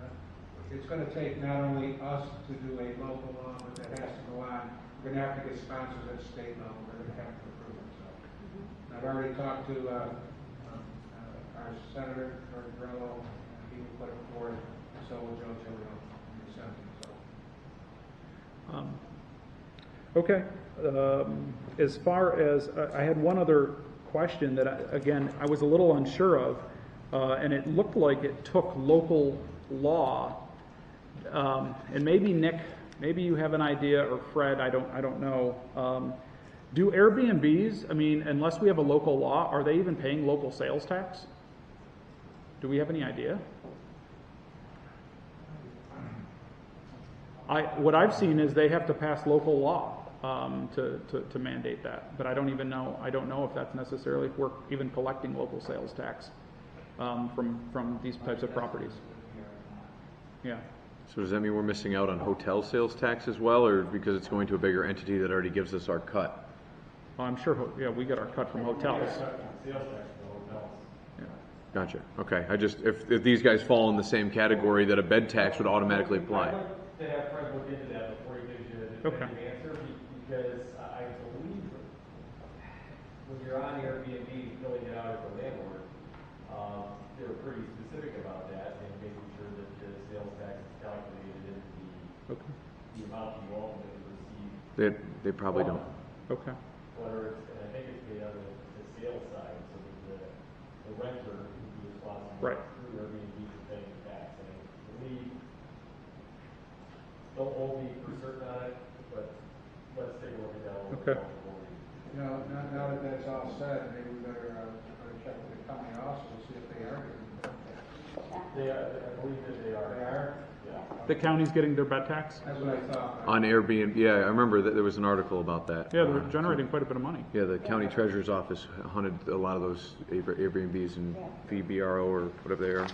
it's going to take not only us to do a local law, but that has to go on. We're going to have to get sponsors at state level. We're going to have to approve it. So I've already talked to our Senator, George Grello, he will put it forward, and so will Joe Giglio in the Senate. Okay. As far as, I had one other question that, I was a little unsure of, and it looked like it took local law, and maybe Nick, maybe you have an idea, or Fred, I don't know. Do Airbnbs, unless we have a local law, are they even paying local sales tax? Do we have any idea? What I've seen is they have to pass local law to mandate that, but I don't know if that's necessarily if we're even collecting local sales tax from these types of properties. Yeah. So does that mean we're missing out on hotel sales tax as well, or because it's going to a bigger entity that already gives us our cut? Well, I'm sure, yeah, we get our cut from hotels. Sales tax for hotels. Yeah. Gotcha. Okay. If these guys fall in the same category, that a bed tax would automatically apply. I'd like to have Fred look into that before he gives you a definitive answer, because I believe when you're on Airbnb filling it out as a landlord, they were pretty specific about that and making sure that the sales tax is calculated in the amount you ultimately receive. They probably don't. Okay. Whether it's, and I think it's paid on the sales side, so that the renter would be responsible through Airbnb for paying the tax. And I believe, don't hold me for certain on it, but let's take a look at that a little bit more. You know, now that that's all said, maybe we better check with the county also, see if they are getting the bed tax. They are, I believe that they are. They are? Yeah. The county's getting their bed tax? That's what I thought. On Airbnb, yeah, I remember that there was an article about that. Yeah, they're generating quite a bit of money. Yeah, the county treasurer's office hunted a lot of those Airbnbs and VBRO or whatever they are.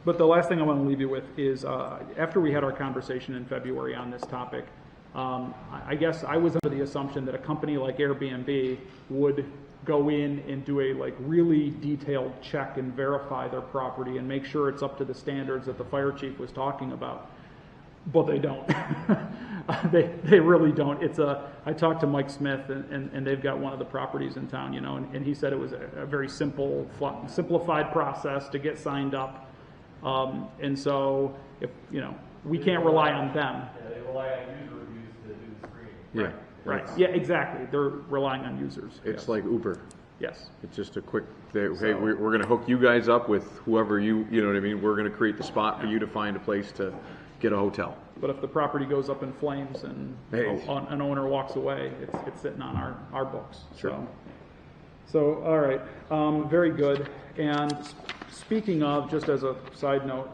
But the last thing I want to leave you with is after we had our conversation in February on this topic, I guess I was under the assumption that a company like Airbnb would go in and do a really detailed check and verify their property and make sure it's up to the standards that the fire chief was talking about. But they don't. they really don't. I talked to Mike Smith and they've got one of the properties in town, and he said it was a very simplified process to get signed up. And so if we can't rely on them. Yeah, they rely on user reviews to do the screening. Yeah. Right. Yeah, exactly. They're relying on users. It's like Uber. Yes. It's just a quick, hey, we're going to hook you guys up with whoever you know what I mean? We're going to create the spot for you to find a place to get a hotel. But if the property goes up in flames and an owner walks away, it's sitting on our books. Sure. So all right. Very good. And speaking of, just as a side note,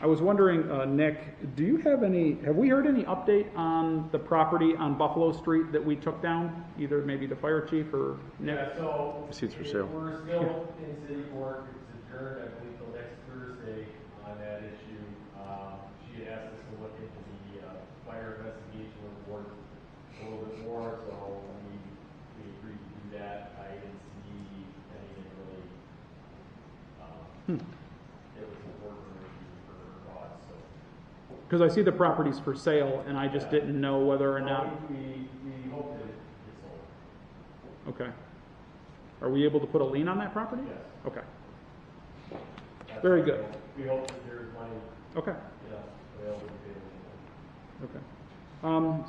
I was wondering, Nick, have we heard any update on the property on Buffalo Street that we took down, either maybe the fire chief or Nick? Yeah, so I see it's for sale. We're still in city court. It's adjourned, I believe, till next Thursday on that issue. She had asked us to look into the fire investigation report a little bit more, so we agreed to do that. I didn't see anything really. It was important for her cause. Because I see the property's for sale, and I just didn't know whether or not. We hope that it's sold. Okay. Are we able to put a lien on that property? Yes. Okay. That's Very our good. goal. We hope that there's money, Okay. available to pay the lien. Okay.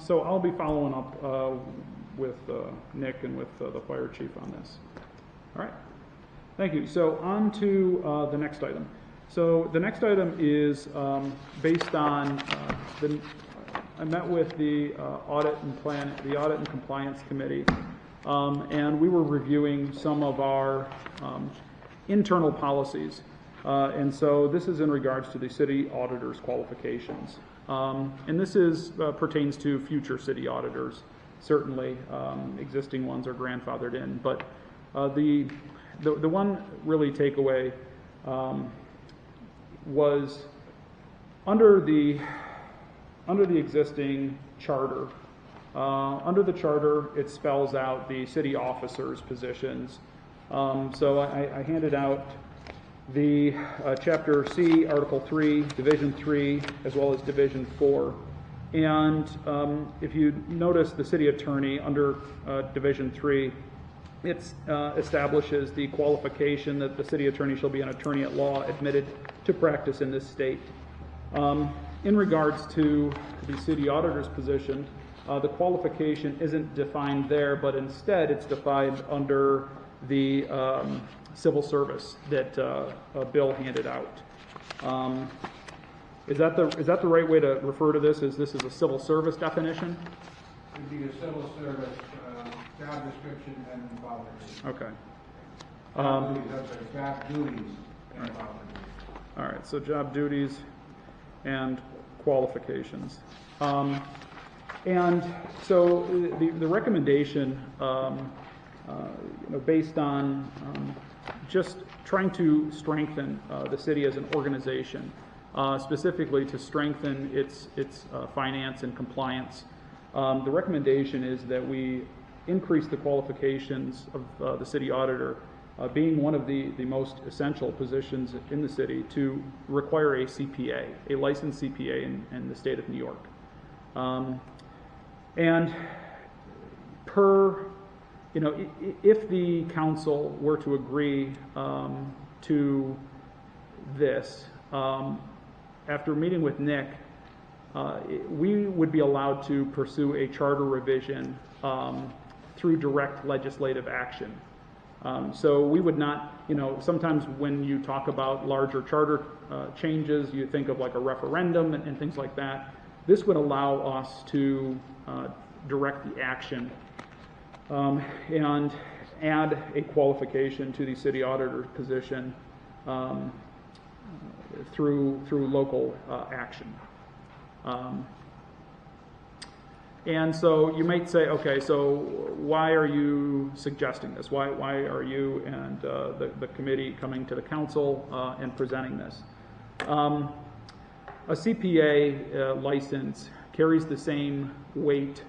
So I'll be following up with Nick and with the fire chief on this. All right. Thank you. So on to the next item. So the next item is based on I met with the Audit and Compliance Committee, and we were reviewing some of our internal policies. And so this is in regards to the city auditor's qualifications. And this pertains to future city auditors. Certainly, existing ones are grandfathered in. But the one really takeaway was under the existing charter. Under the charter, it spells out the city officers' positions. So I handed out the Chapter C, Article 3, Division 3, as well as Division 4. And if you notice the city attorney under Division 3, it establishes the qualification that the city attorney shall be an attorney at law admitted to practice in this state. In regards to the city auditor's position, the qualification isn't defined there, but instead it's defined under the civil service that Bill handed out. Is that the right way to refer to this? Is this a civil service definition? It would be a civil service job description and qualifications. Okay. Job duties and qualifications. All right. So job duties and qualifications. And so the recommendation, based on just trying to strengthen the city as an organization, specifically to strengthen its finance and compliance. The recommendation is that we increase the qualifications of the city auditor, being one of the most essential positions in the city, to require a CPA, a licensed CPA in the state of New York. And if the council were to agree to this, after meeting with Nick, we would be allowed to pursue a charter revision through direct legislative action. So we would not, sometimes when you talk about larger charter changes, you think of like a referendum and things like that. This would allow us to direct the action and add a qualification to the city auditor position through local action. And so you might say, okay, so why are you suggesting this? Why are you and the committee coming to the council and presenting this? A CPA license carries the same weight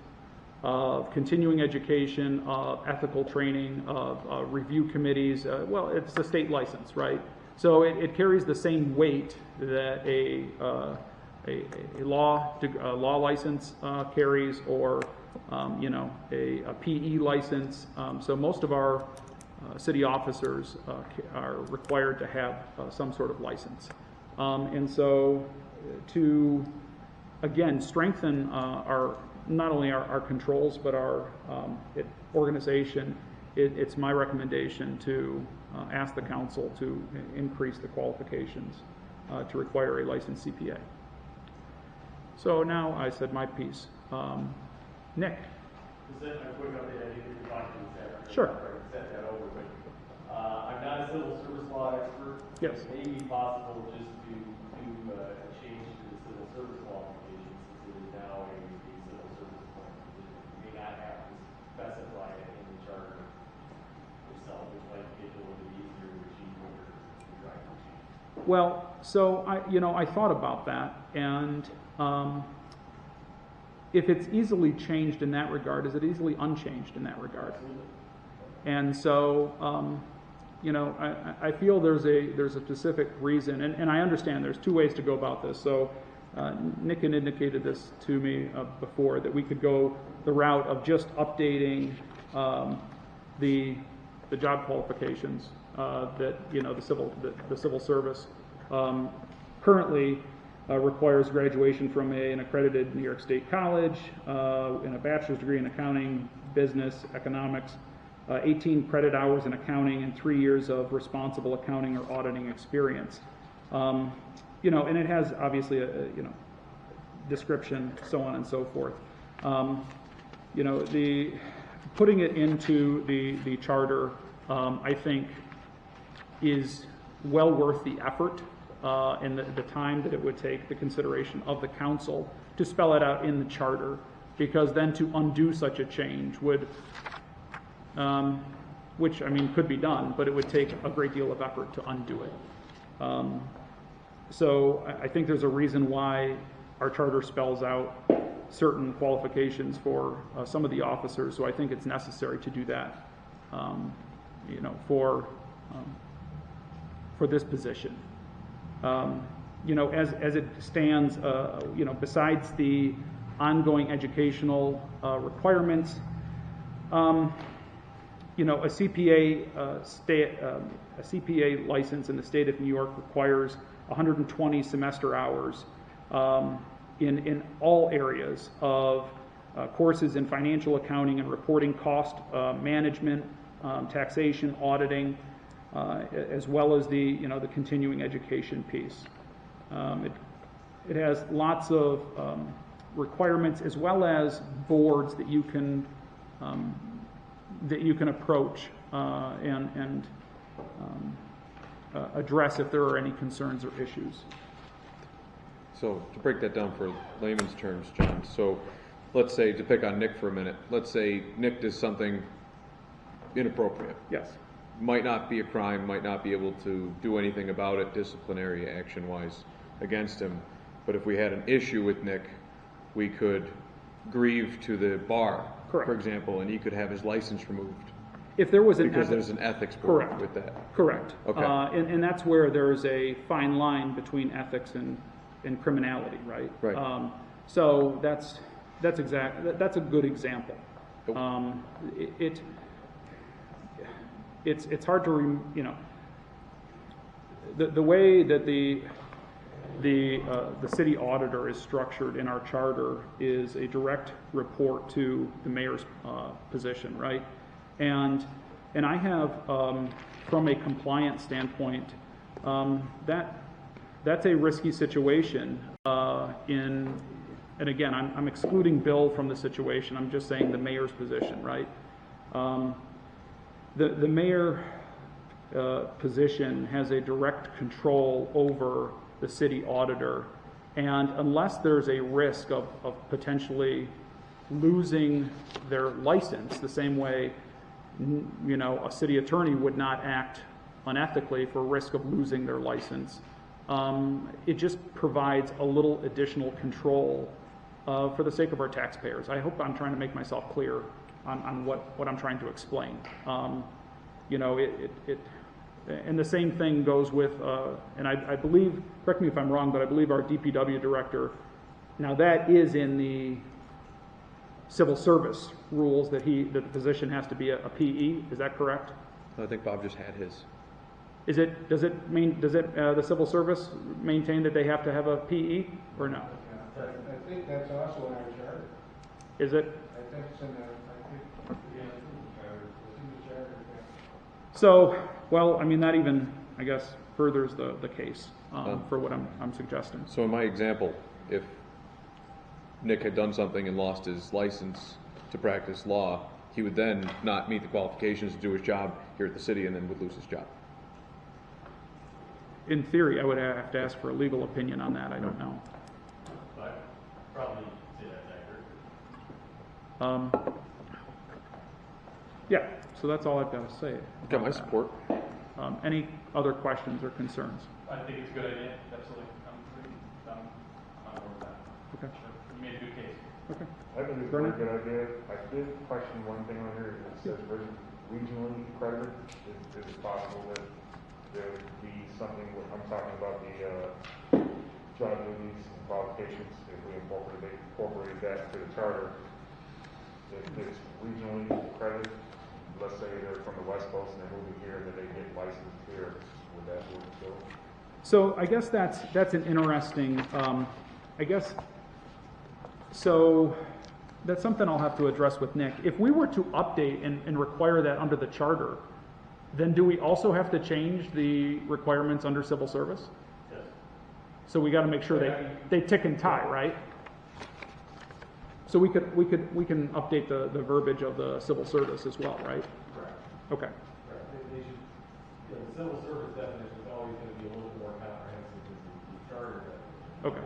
of continuing education, of ethical training, of review committees. Well, it's a state license, right? So it carries the same weight that a law license carries, or a PE license. So most of our city officers are required to have some sort of license. And so to, again, strengthen not only our controls, but our organization, it's my recommendation to ask the council to increase the qualifications to require a licensed CPA. So now I said my piece. Nick? Just a quick update, I think we can talk to this after. Sure. Set that over, but I'm not a civil service law expert. Yes. It may be possible just to do a change to the civil service qualifications, since it is now a civil service qualification. You may not have to specify it in the charter itself, which might make it a little bit easier to achieve what you're trying to achieve. Well, so I thought about that, and if it's easily changed in that regard, is it easily unchanged in that regard? Absolutely. And so, I feel there's a specific reason, and I understand there's two ways to go about this. So, Nick had indicated this to me before, that we could go the route of just updating the job qualifications that the civil service currently requires graduation from an accredited New York State college, and a bachelor's degree in accounting, business, economics, 18 credit hours in accounting, and 3 years of responsible accounting or auditing experience. And it has obviously a description, so on and so forth. The putting it into the charter, I think, is well worth the effort and the time that it would take, the consideration of the council to spell it out in the charter, because then to undo such a change would, which could be done, but it would take a great deal of effort to undo it. So I think there's a reason why our charter spells out certain qualifications for some of the officers. So I think it's necessary to do that, for this position. As it stands, besides the ongoing educational requirements, a CPA license in the state of New York requires 120 semester hours in all areas of courses in financial accounting and reporting, cost management, taxation, auditing, as well as the continuing education piece. It has lots of requirements, as well as boards that you can approach and address if there are any concerns or issues. So to break that down for layman's terms, John, so let's say, to pick on Nick for a minute, let's say Nick does something inappropriate. Yes. Might not be a crime, might not be able to do anything about it disciplinary action-wise against him. But if we had an issue with Nick, we could grieve to the bar, Correct. for example, and he could have his license removed. If there was an Because ethics, there's an ethics board correct, with that. correct. Okay. And that's where there's a fine line between ethics and criminality, right? Right. So that's a good example. It's hard to the way that the city auditor is structured in our charter is a direct report to the mayor's position, right? And I have, from a compliance standpoint, that's a risky situation. And again, I'm excluding Bill from the situation. I'm just saying the mayor's position, right? The mayor position has a direct control over the city auditor, and unless there's a risk of potentially losing their license, the same way a city attorney would not act unethically for risk of losing their license, it just provides a little additional control for the sake of our taxpayers. I hope I'm trying to make myself clear on what I'm trying to explain. And the same thing goes with, and I believe, correct me if I'm wrong, but I believe our DPW director, now that is in the civil service rules that the position has to be a PE. Is that correct? I think Bob just had his. Does the civil service maintain that they have to have a PE or no? I think that's also in our charter. Is it? I think it's in the, charter. So, well, I mean, that even, I guess, furthers the case for what I'm suggesting. So in my example, if Nick had done something and lost his license to practice law, he would then not meet the qualifications to do his job here at the city and then would lose his job. In theory, I would have to ask for a legal opinion on that. I don't know. But probably say that's accurate. Yeah, so that's all I've got to say. Got my support. Any other questions or concerns? I think it's a good idea, absolutely. I'm on board with that. Okay. Sure. You made a good case. Okay. I think it's a very good idea. I did question one thing on here. It says regionally accredited. Is it possible that there would be something, I'm talking about the job duties and qualifications, if we incorporate that to the charter, if it's regionally accredited, let's say they're from the West Coast and they're moving here and then they get licensed here, would that work still? So I guess that's an interesting, so that's something I'll have to address with Nick. If we were to update and require that under the charter, then do we also have to change the requirements under civil service? Yes. So we got to make sure they tick and tie, right? So we can update the verbiage of the civil service as well, right? Correct. Okay. Correct. They should, the civil service definition is always going to be a little more comprehensive than the charter definition. Okay.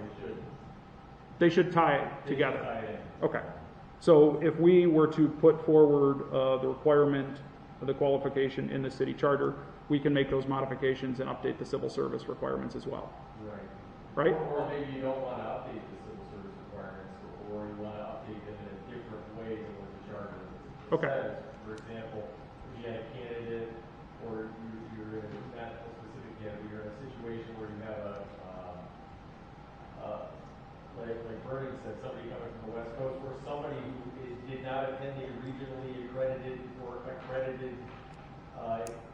They should tie it together. Tie it in. Okay. So if we were to put forward the requirement of the qualification in the city charter, we can make those modifications and update the civil service requirements as well. Right. Right? Or maybe you don't want to update the civil service requirements, or you want to update them in a different way than what the charter Okay. says. For example, if you had a candidate, or you're in not a specific candidate, you're in a situation where you have like Bernie said, somebody coming from the West Coast, or somebody who did not attend a regionally accredited or accredited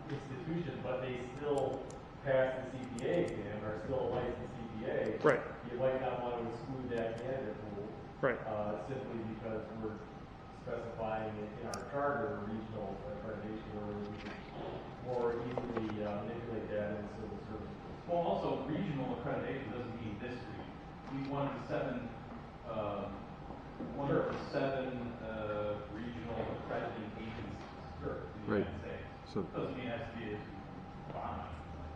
institution, but they still passed the CPA exam, or still a licensed CPA. Right. You might not want to exclude that candidate pool. Right. Simply because we're specifying it in our charter regional accreditation, where we can more easily manipulate that in civil service. Well, also, regional accreditation doesn't mean this region. We one of the seven regional accrediting agencies in the Right. United States. So Doesn't mean it has to be a bond.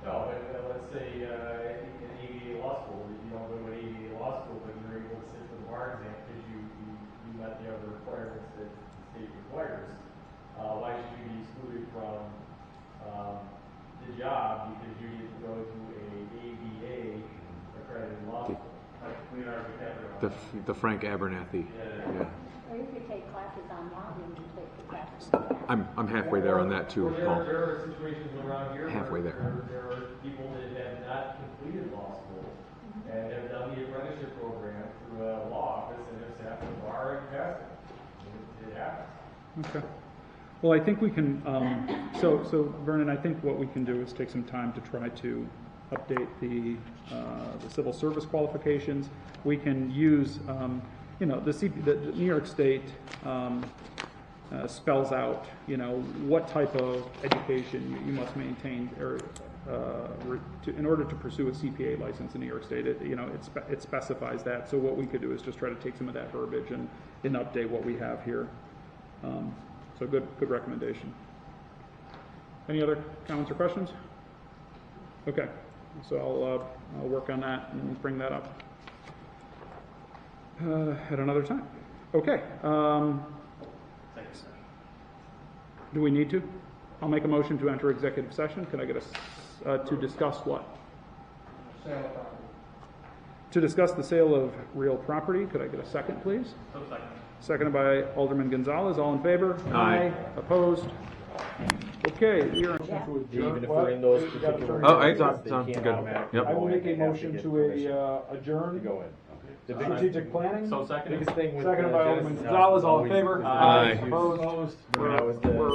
No, but let's say in ABA law school, you don't go to an ABA law the Frank Abernathy. Yeah. Or you could take classes online and take the classes. I'm halfway there on that too, Or there Paul. are situations around here Halfway where there. there are people that have not completed law school and have done the apprenticeship program through a law office and have sat in the bar and passed it. It happens. Okay. Well, I think we can, so Vernon, I think what we can do is take some time to try to update the civil service qualifications. We can use, the New York State spells out, what type of education you must maintain or in order to pursue a CPA license in New York State. It specifies that. So what we could do is just try to take some of that verbiage and update what we have here. So good recommendation. Any other comments or questions? Okay, so I'll work on that and bring that up at another time. Okay. Do we need to? I'll make a motion to enter executive session. Can I get to discuss what? Sale of property. To discuss the sale of real property. Could I get a second, please? So second. Seconded by Alderman Gonzalez. All in favor? Aye. Opposed? Okay, we are. Even if we're in those particular. Oh, areas, sounds they good. can't automatically Yep. I will go in. make They a have motion get to permission adjourn. to go in. The Strategic planning. So second. biggest thing with Seconded the by Genesis Alderman house Gonzalez. is All in always favor? the Aye. issues. Opposed? That was the